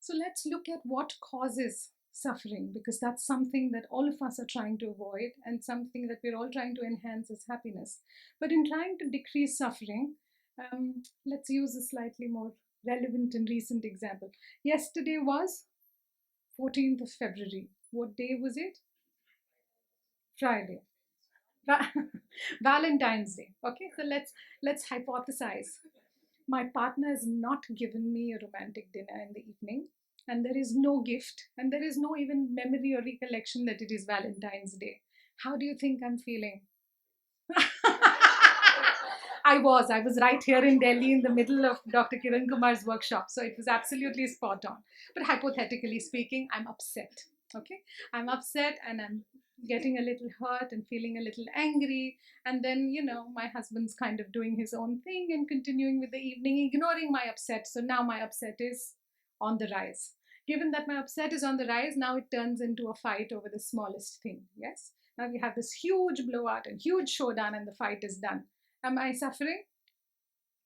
So let's look at what causes suffering, because that's something that all of us are trying to avoid and something that we're all trying to enhance as happiness. But in trying to decrease suffering, let's use a slightly more relevant and recent example. Yesterday was 14th of February. What day was it? Friday. Valentine's Day. Okay, so let's hypothesize. My partner has not given me a romantic dinner in the evening, and there is no gift, and there is no even memory or recollection that it is Valentine's Day. How do you think I'm feeling? I was right here in Delhi in the middle of Dr. Kiran Kumar's workshop. So it was absolutely spot on. But hypothetically speaking, I'm upset. Okay. I'm upset and I'm getting a little hurt and feeling a little angry. And then, my husband's kind of doing his own thing and continuing with the evening, ignoring my upset. So now my upset is on the rise. Given that my upset is on the rise, now it turns into a fight over the smallest thing. Yes. Now we have this huge blowout and huge showdown, and the fight is done. Am I suffering?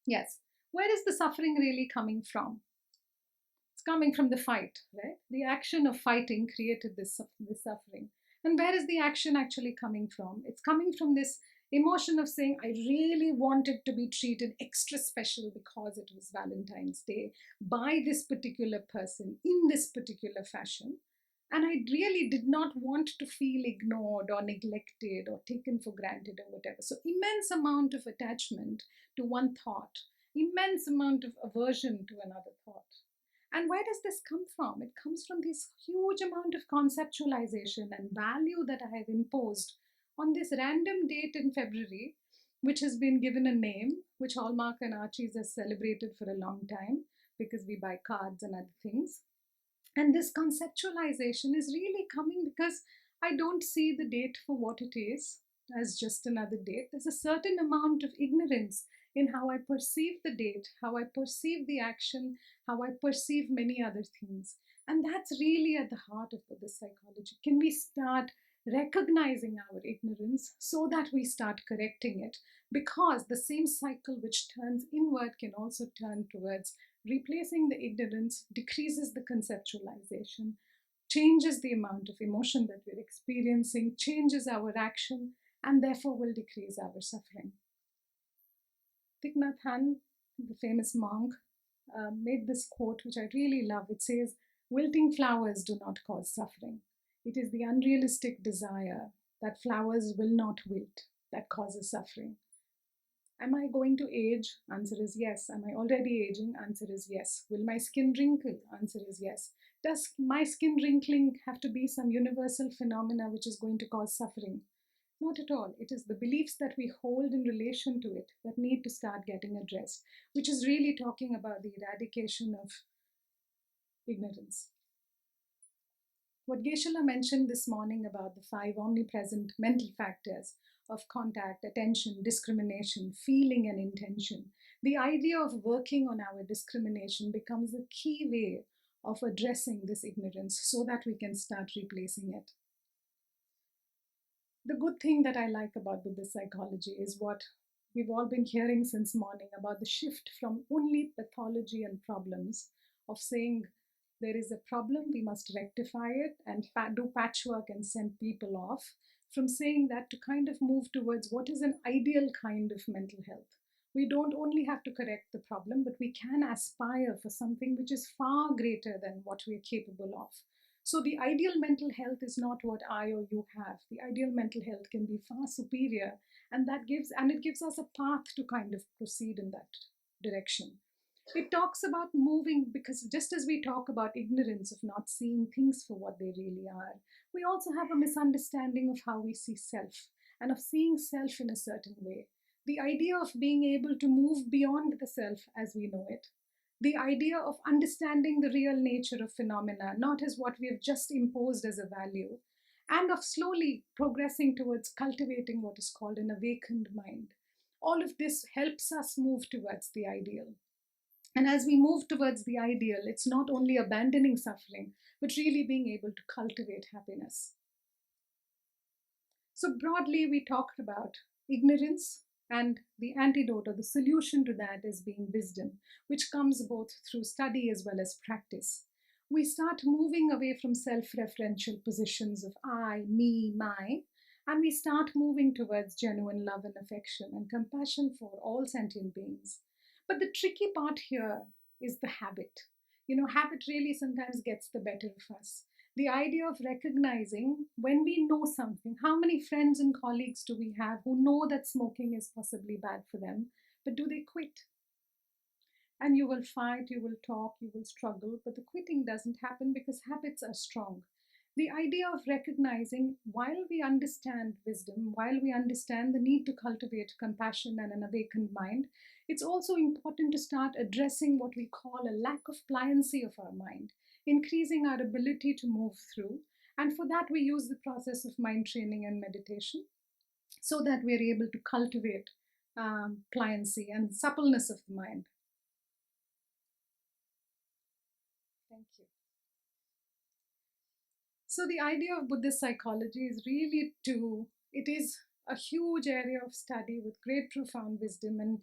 Yes. Where is the suffering really coming from? It's coming from the fight, right? The action of fighting created this suffering. And where is the action actually coming from? It's coming from this emotion of saying, I really wanted to be treated extra special because it was Valentine's Day by this particular person in this particular fashion. And I really did not want to feel ignored or neglected or taken for granted or whatever. So immense amount of attachment to one thought, immense amount of aversion to another thought. And where does this come from? It comes from this huge amount of conceptualization and value that I have imposed on this random date in February, which has been given a name, which Hallmark and Archie's has celebrated for a long time because we buy cards and other things. And this conceptualization is really coming because I don't see the date for what it is as just another date. There's a certain amount of ignorance in how I perceive the date, how I perceive the action, how I perceive many other things. And that's really at the heart of Buddhist psychology. Can we start recognizing our ignorance so that we start correcting it? Because the same cycle which turns inward can also turn towards replacing the ignorance, decreases the conceptualization, changes the amount of emotion that we're experiencing, changes our action, and therefore will decrease our suffering. Thich Nhat Hanh, the famous monk, made this quote, which I really love. It says, wilting flowers do not cause suffering. It is the unrealistic desire that flowers will not wilt that causes suffering. Am I going to age? Answer is yes. Am I already aging? Answer is yes. Will my skin wrinkle? Answer is yes. Does my skin wrinkling have to be some universal phenomena which is going to cause suffering? Not at all. It is the beliefs that we hold in relation to it that need to start getting addressed, which is really talking about the eradication of ignorance. What Geshe-la mentioned this morning about the 5 omnipresent mental factors of contact, attention, discrimination, feeling, and intention, the idea of working on our discrimination becomes a key way of addressing this ignorance so that we can start replacing it. The good thing that I like about Buddhist psychology is what we've all been hearing since morning about the shift from only pathology and problems, of saying there is a problem, we must rectify it and do patchwork and send people off, from saying that to kind of move towards what is an ideal kind of mental health. We don't only have to correct the problem, but we can aspire for something which is far greater than what we're capable of. So the ideal mental health is not what I or you have. The ideal mental health can be far superior, and it gives us a path to kind of proceed in that direction. It talks about moving, because just as we talk about ignorance of not seeing things for what they really are, we also have a misunderstanding of how we see self and of seeing self in a certain way. The idea of being able to move beyond the self as we know it, the idea of understanding the real nature of phenomena, not as what we have just imposed as a value, and of slowly progressing towards cultivating what is called an awakened mind. All of this helps us move towards the ideal. And as we move towards the ideal, it's not only abandoning suffering, but really being able to cultivate happiness. So, broadly, we talked about ignorance, and the antidote or the solution to that is being wisdom, which comes both through study as well as practice. We start moving away from self referential positions of I, me, my, and we start moving towards genuine love and affection and compassion for all sentient beings. But the tricky part here is the habit. Habit really sometimes gets the better of us. The idea of recognizing when we know something. How many friends and colleagues do we have who know that smoking is possibly bad for them, but do they quit? And you will fight, you will talk, you will struggle, but the quitting doesn't happen because habits are strong. The idea of recognizing, while we understand wisdom, while we understand the need to cultivate compassion and an awakened mind, it's also important to start addressing what we call a lack of pliancy of our mind, increasing our ability to move through. And for that, we use the process of mind training and meditation so that we're able to cultivate pliancy and suppleness of the mind. Thank you. So the idea of Buddhist psychology is really it is a huge area of study with great profound wisdom, and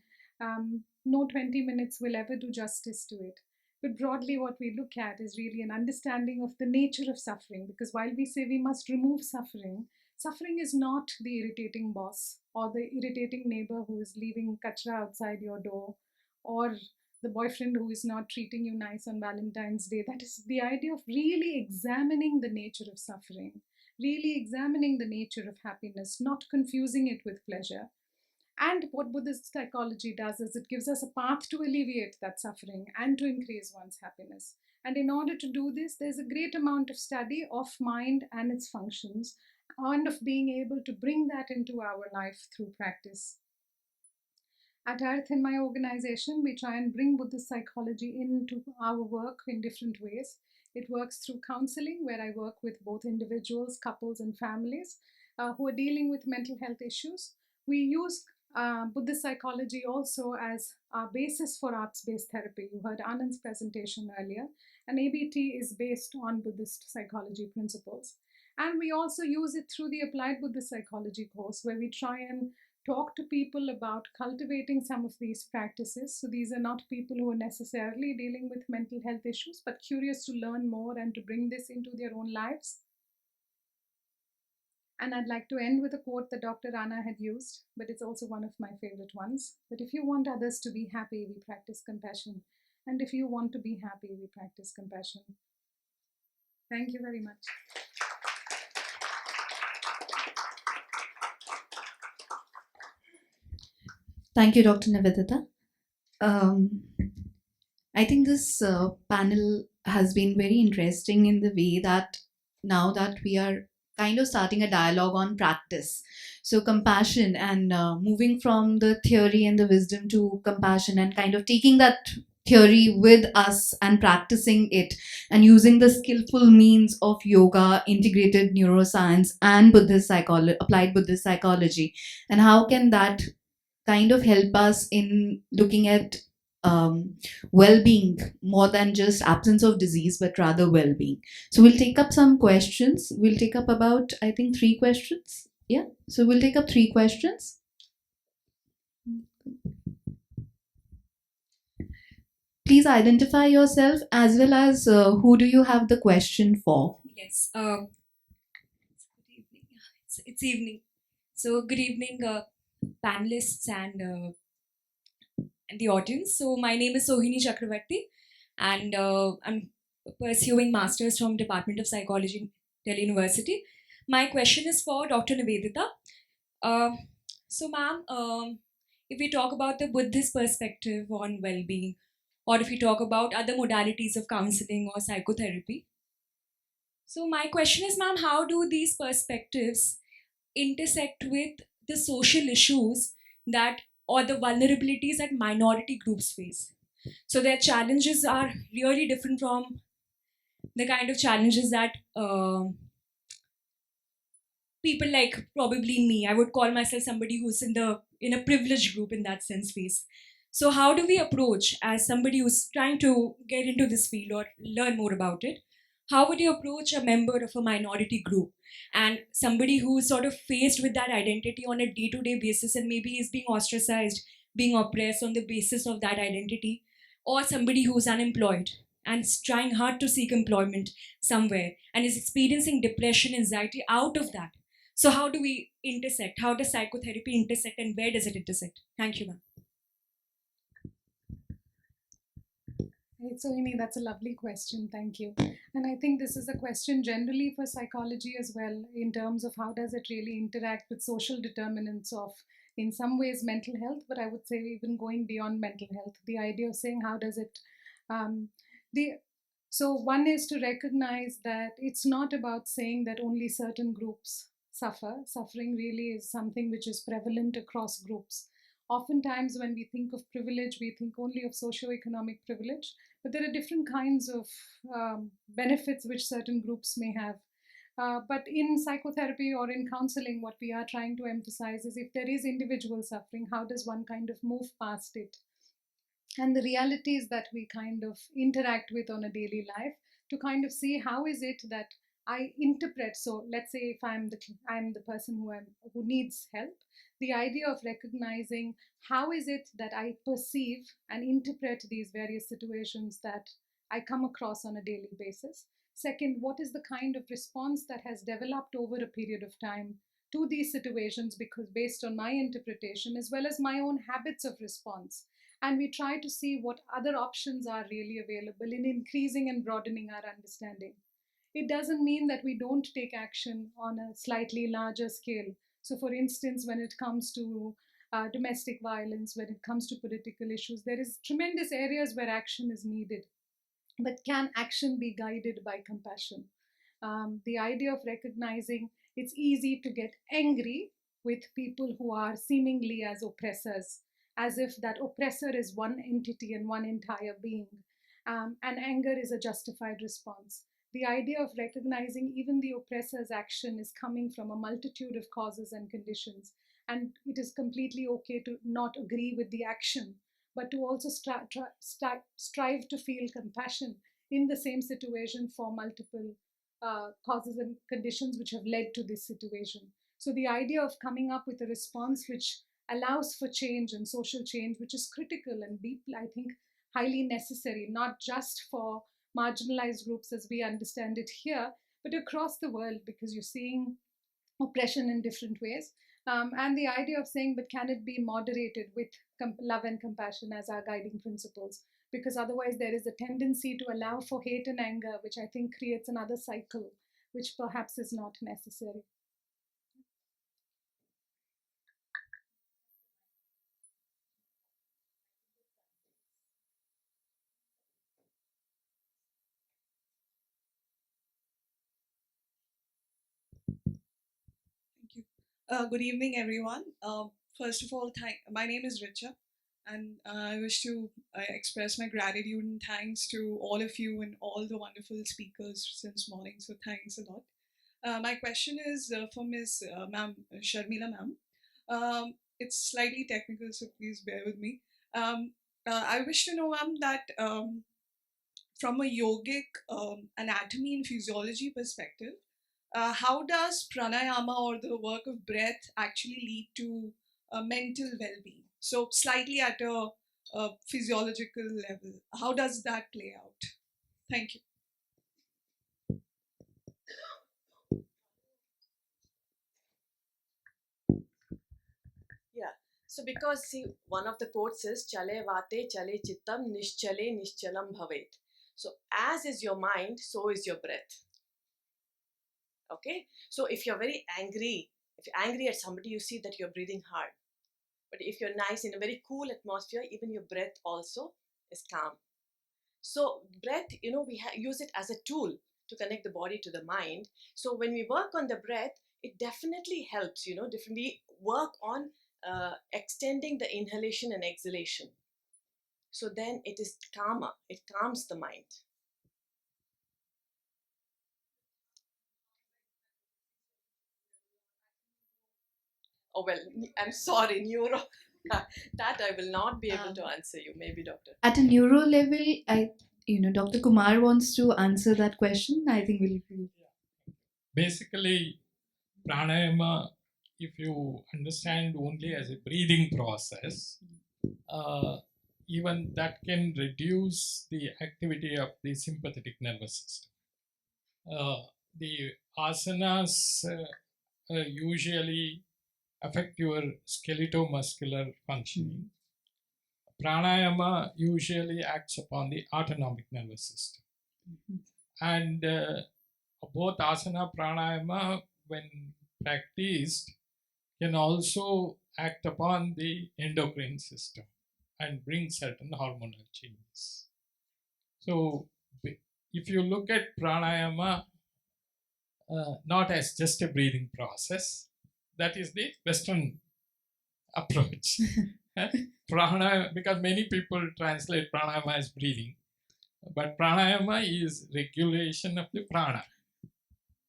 no 20 minutes will ever do justice to it. But broadly, what we look at is really an understanding of the nature of suffering, because while we say we must remove suffering, suffering is not the irritating boss or the irritating neighbor who is leaving kachra outside your door, or the boyfriend who is not treating you nice on Valentine's Day. That is the idea of really examining the nature of suffering, really examining the nature of happiness, not confusing it with pleasure. And what Buddhist psychology does is it gives us a path to alleviate that suffering and to increase one's happiness. And in order to do this, there's a great amount of study of mind and its functions, and of being able to bring that into our life through practice. At Earth, in my organization, we try and bring Buddhist psychology into our work in different ways. It works through counseling, where I work with both individuals, couples, and families who are dealing with mental health issues. We use Buddhist psychology also as our basis for arts-based therapy. You heard Anand's presentation earlier, and ABT is based on Buddhist psychology principles. And we also use it through the Applied Buddhist Psychology course, where we try and talk to people about cultivating some of these practices. So these are not people who are necessarily dealing with mental health issues, but curious to learn more and to bring this into their own lives. And I'd like to end with a quote that Dr. Rana had used, but it's also one of my favorite ones, that if you want others to be happy, we practice compassion. And if you want to be happy, we practice compassion. Thank you very much. Thank you, Dr. Nivedita. I think this panel has been very interesting in the way that now that we are kind of starting a dialogue on practice. So, compassion and moving from the theory and the wisdom to compassion, and kind of taking that theory with us and practicing it, and using the skillful means of yoga, integrated neuroscience, and Buddhist psychology, applied Buddhist psychology. And how can that kind of help us in looking at well-being more than just absence of disease, but rather well-being. So we'll take up some questions. We'll take up about, I think, 3 questions. Yeah, so we'll take up 3 questions. Please identify yourself as well as who do you have the question for. Yes. Good evening. It's evening. So good evening, panelists and the audience. So my name is Sohini Chakravarti, and I'm pursuing masters from Department of Psychology, Delhi University. My question is for Dr. Nivedita. So, ma'am, if we talk about the Buddhist perspective on well-being, or if we talk about other modalities of counseling or psychotherapy, so my question is, ma'am, how do these perspectives intersect with the social issues that or the vulnerabilities that minority groups face? So their challenges are really different from the kind of challenges that people like probably me, I would call myself somebody who's in a privileged group in that sense face. So how do we approach, as somebody who's trying to get into this field or learn more about it, how would you approach a member of a minority group and somebody who's sort of faced with that identity on a day-to-day basis, and maybe is being ostracized, being oppressed on the basis of that identity, or somebody who's unemployed and is trying hard to seek employment somewhere and is experiencing depression, anxiety out of that? So how do we intersect? How does psychotherapy intersect, and where does it intersect? Thank you, ma'am. Hey, Sohini, that's a lovely question. Thank you. And I think this is a question generally for psychology as well, in terms of how does it really interact with social determinants of, in some ways, mental health, but I would say even going beyond mental health. The idea of saying how does it, um, the so one is to recognize that it's not about saying that only certain groups suffer. Suffering really is something which is prevalent across groups. Oftentimes, when we think of privilege, we think only of socioeconomic privilege, but there are different kinds of benefits which certain groups may have. But in psychotherapy or in counseling, what we are trying to emphasize is if there is individual suffering, how does one kind of move past it? And the realities that we kind of interact with on a daily life to kind of see how is it that I interpret. So let's say if I'm the person who needs help, the idea of recognizing how is it that I perceive and interpret these various situations that I come across on a daily basis. Second, what is the kind of response that has developed over a period of time to these situations, because based on my interpretation as well as my own habits of response, and we try to see what other options are really available in increasing and broadening our understanding. It doesn't mean that we don't take action on a slightly larger scale. So, for instance, when it comes to domestic violence, when it comes to political issues, there is tremendous areas where action is needed. But can action be guided by compassion? The idea of recognizing it's easy to get angry with people who are seemingly as oppressors, as if that oppressor is one entity and one entire being, and anger is a justified response. The idea of recognizing even the oppressor's action is coming from a multitude of causes and conditions, and it is completely okay to not agree with the action, but to also strive to feel compassion in the same situation for multiple causes and conditions which have led to this situation. So, the idea of coming up with a response which allows for change and social change, which is critical and deeply, I think, highly necessary, not just for marginalized groups as we understand it here, but across the world, because you're seeing oppression in different ways. And the idea of saying, but can it be moderated with love and compassion as our guiding principles? Because otherwise, there is a tendency to allow for hate and anger, which I think creates another cycle, which perhaps is not necessary. Thank you. Good evening, everyone. First of all, my name is Richa, and I wish to express my gratitude and thanks to all of you and all the wonderful speakers since morning. So, thanks a lot. My question is for Ms. Ma'am Sharmila Ma'am. It's slightly technical, so please bear with me. I wish to know, Ma'am, that from a yogic anatomy and physiology perspective, how does pranayama or the work of breath actually lead to mental well-being? So slightly at a physiological level, how does that play out? Thank you. Yeah. So because see, one of the quotes is "Chale vate chale chittam nischale nischalam bhavet." So as is your mind, so is your breath. Okay. So if you're very angry, if you're angry at somebody, you see that you're breathing hard. But if you're nice in a very cool atmosphere, even your breath also is calm. So breath, we use it as a tool to connect the body to the mind. So when we work on the breath, it definitely helps. We work on extending the inhalation and exhalation. So then it is calmer. It calms the mind. Oh well, I'm sorry, neuro. That I will not be able to answer you. Maybe doctor. At a neuro level, Dr. Kumar wants to answer that question. I think we'll. Basically, pranayama, if you understand only as a breathing process, uh, even that can reduce the activity of the sympathetic nervous system. The asanas usually affect your skeletal muscular functioning. pranayama usually acts upon the autonomic nervous system. And both asana pranayama, when practiced, can also act upon the endocrine system and bring certain hormonal changes. So, if you look at pranayama not as just a breathing process, that is the Western approach. Pranayama, because many people translate pranayama as breathing, but pranayama is regulation of the prana.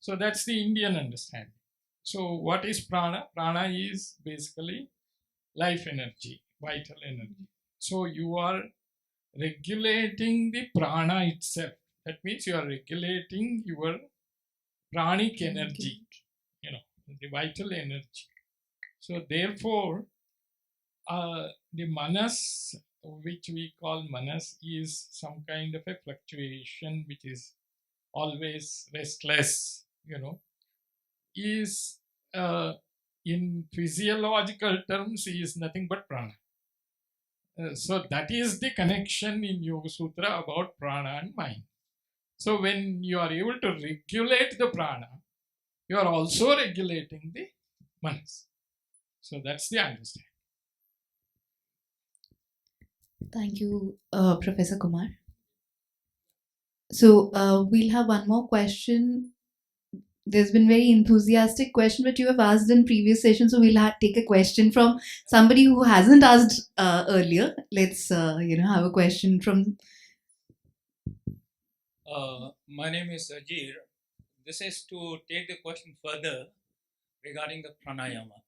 So that's the Indian understanding. So what is prana? Prana is basically life energy, vital energy. So you are regulating the prana itself. That means you are regulating your pranic energy, the vital energy. So therefore, the manas, which we call manas, is some kind of a fluctuation which is always restless, is in physiological terms is nothing but prana. So that is the connection in Yoga Sutra about prana and mind. So when you are able to regulate the prana, you are also regulating the manas. So that's the understanding. Thank you, Professor Kumar. So we'll have one more question. There's been very enthusiastic question, but you have asked in previous sessions, so we'll take a question from somebody who hasn't asked earlier. Let's have a question from. My name is Ajir. This is to take the question further regarding the pranayama.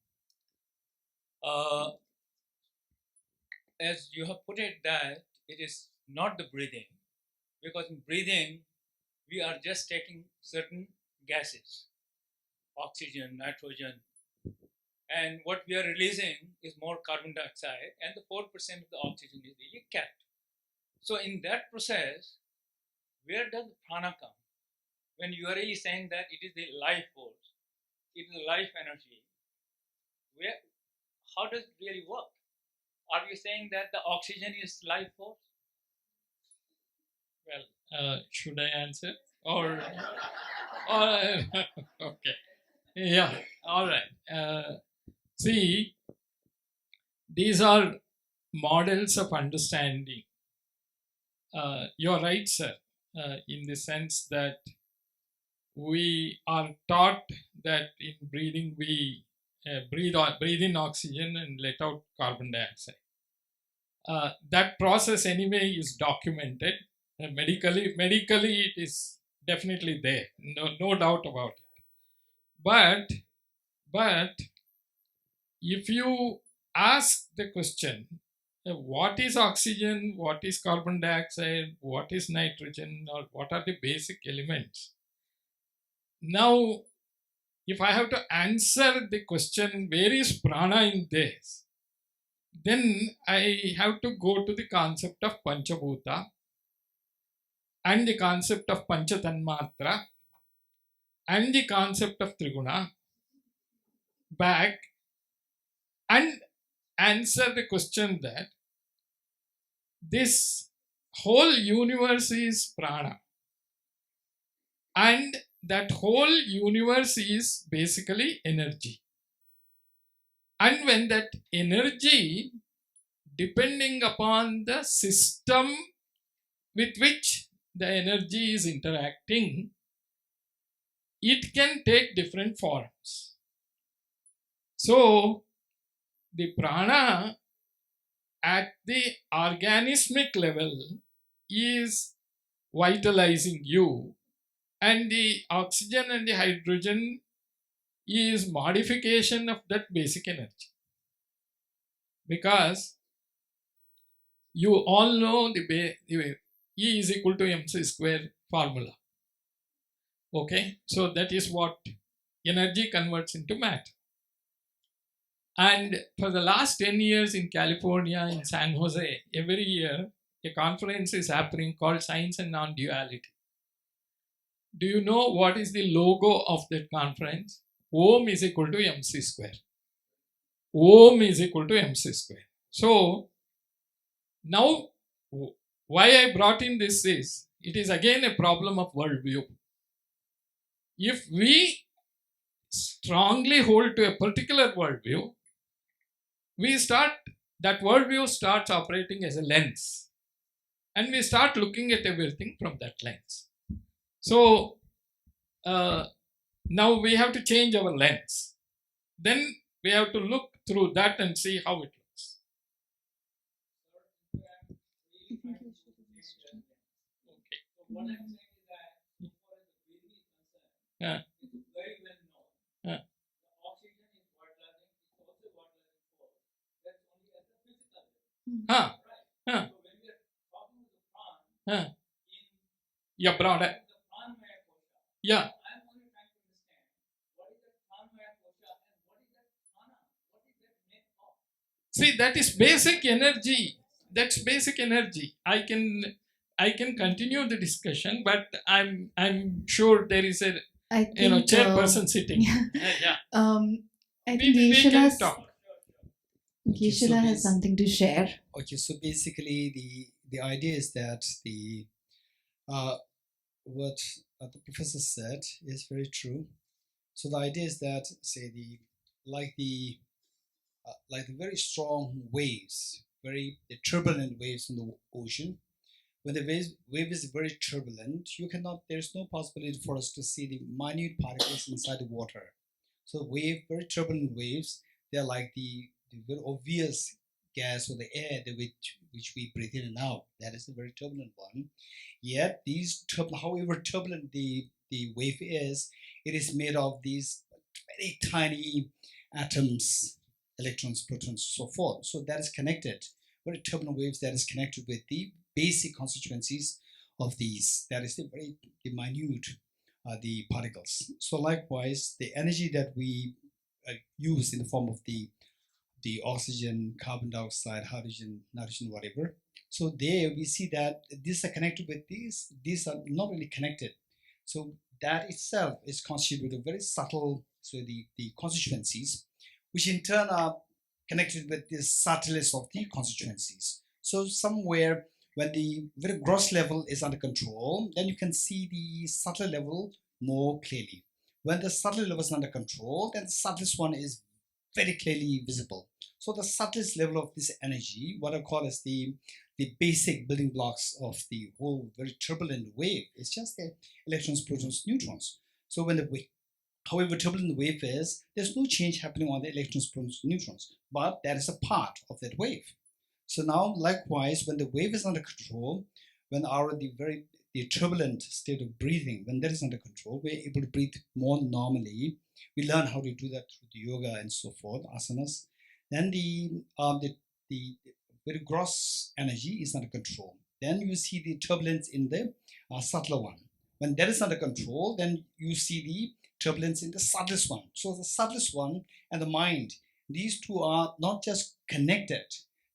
As you have put it that it is not the breathing, because in breathing we are just taking certain gases, oxygen, nitrogen, and what we are releasing is more carbon dioxide, and the 4% of the oxygen is really kept. So in that process, where does the prana come? When you are really saying that it is the life force, it is the life energy, how does it really work? Are you saying that the oxygen is life force? Well, should I answer? Or okay. Yeah, all right. See, these are models of understanding. You're right, sir, in the sense that we are taught that in breathing we breathe in oxygen and let out carbon dioxide. That process anyway is documented. Medically it is definitely there. No doubt about it. But if you ask the question, what is oxygen, what is carbon dioxide, what is nitrogen, or what are the basic elements? Now, if I have to answer the question, where is prana in this? Then I have to go to the concept of Panchabhuta and the concept of Panchatanmatra and the concept of Triguna back and answer the question that this whole universe is prana, and that whole universe is basically energy. And when that energy, depending upon the system with which the energy is interacting, it can take different forms. So the prana at the organismic level is vitalizing you, and the oxygen and the hydrogen is modification of that basic energy. Because you all know the E is equal to mc square formula. Okay, so that is what energy converts into matter. And for the last 10 years in California, in San Jose, every year a conference is happening called Science and Non-Duality. Do you know what is the logo of that conference? Om is equal to mc square. Om is equal to mc square. So Now, why I brought in this is, it is again a problem of worldview. If we strongly hold to a particular worldview, that worldview starts operating as a lens, and we start looking at everything from that lens. So now we have to change our lens. Then we have to look through that and see how it looks. Okay. What I'm saying is that, as far as the breathing is concerned, it's very well known. The oxygen is water, it's also water force. That's only at the physical level. Right? So when we are talking to the prana, in the pranamaya kosha, I'm only trying to understand what is that pranamaya kosha and what is that prana? What is that made of? See, that is basic energy. That's basic energy. I can continue the discussion, but I'm sure there is a I think chairperson sitting. Yeah. I think We can Geshe-la's- talk. Geshe-la has something to share. Okay, so basically the idea is that what the professor said is very true. So the idea is that, say, like the very strong waves, the turbulent waves in the ocean. When the wave is very turbulent, there's no possibility for us to see the minute particles inside the water. So very turbulent waves, they're like the very obvious gas or the air which we breathe in and out. That is a very turbulent one. Yet however turbulent the wave is, it is made of these very tiny atoms, electrons, protons, so forth. So that is connected. Very turbulent waves that is connected with the basic constituencies of these. That is the minute the particles. So likewise, the energy that we use in the form of the oxygen, carbon dioxide, hydrogen, nitrogen, whatever. So there we see that these are connected with these. These are not really connected. So that itself is constituted with a very subtle, so the constituencies, which in turn are connected with the subtlest of the constituencies. So somewhere when the very gross level is under control, then you can see the subtle level more clearly. When the subtle level is under control, then the subtlest one is very clearly visible. So the subtlest level of this energy, what I call as the basic building blocks of the whole very turbulent wave, is just the electrons, protons, neutrons. So when the wave, however turbulent the wave is, there's no change happening on the electrons, protons, neutrons, but that is a part of that wave. So now, likewise, when the wave is under control, when the turbulent state of breathing, when that is under control, we're able to breathe more normally. We learn how to do that through the yoga and so forth, asanas. Then the very gross energy is under control. Then you see the turbulence in the subtler one. When that is under control, then you see the turbulence in the subtlest one. So the subtlest one and the mind, these two are not just connected.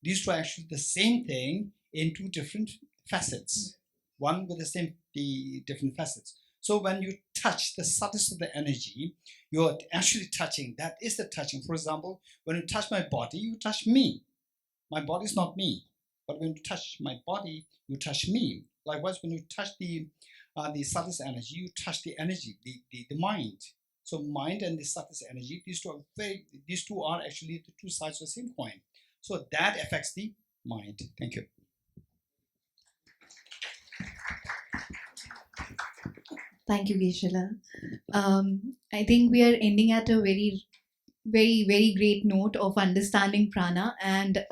These two are actually the same thing in two different facets. One with the different facets. So when you touch the subtlest of the energy, you're actually touching. That is the touching. For example, when you touch my body, you touch me. My body is not me. But when you touch my body, you touch me. Likewise, when you touch the subtlest energy, you touch the energy, the mind. So mind and the subtlest energy, these two are actually the two sides of the same coin. So that affects the mind. Thank you. Thank you, Geshe-la. I think we are ending at a very, very, very great note of understanding prana and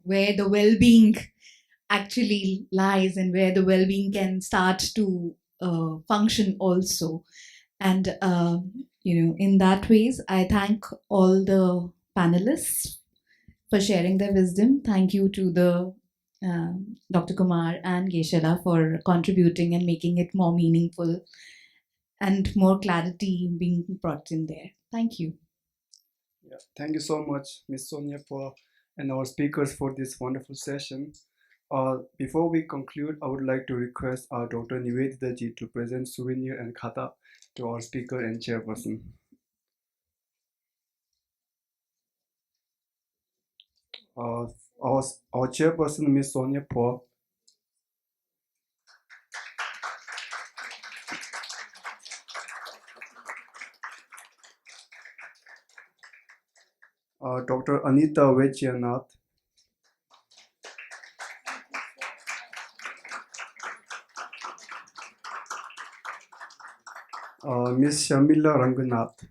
where the well-being actually lies and where the well-being can start to function also. And in that ways, I thank all the panelists for sharing their wisdom. Thank you to the Dr. Kumar and Geshe-la for contributing and making it more meaningful and more clarity being brought in there. Thank you. Yeah, thank you so much, Ms. Sonia, and our speakers for this wonderful session. Before we conclude, I would like to request our Dr. Nivedita ji to present souvenir and khata to our speaker and chairperson. our chairperson, Ms. Sonia Paul, Dr. Anita Vaidyanath, Ms. Shamila Ranganath,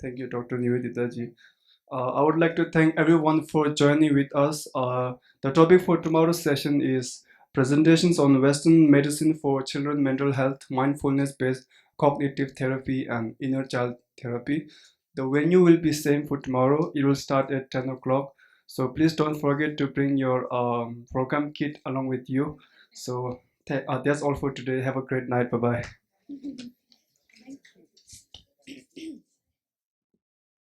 thank you, Dr. Nivedita ji. I would like to thank everyone for joining with us. The topic for tomorrow's session is presentations on Western medicine for children mental health, mindfulness-based cognitive therapy, and inner child therapy. The venue will be same for tomorrow. It will start at 10 o'clock. So please don't forget to bring your program kit along with you. So that's all for today. Have a great night. Bye-bye.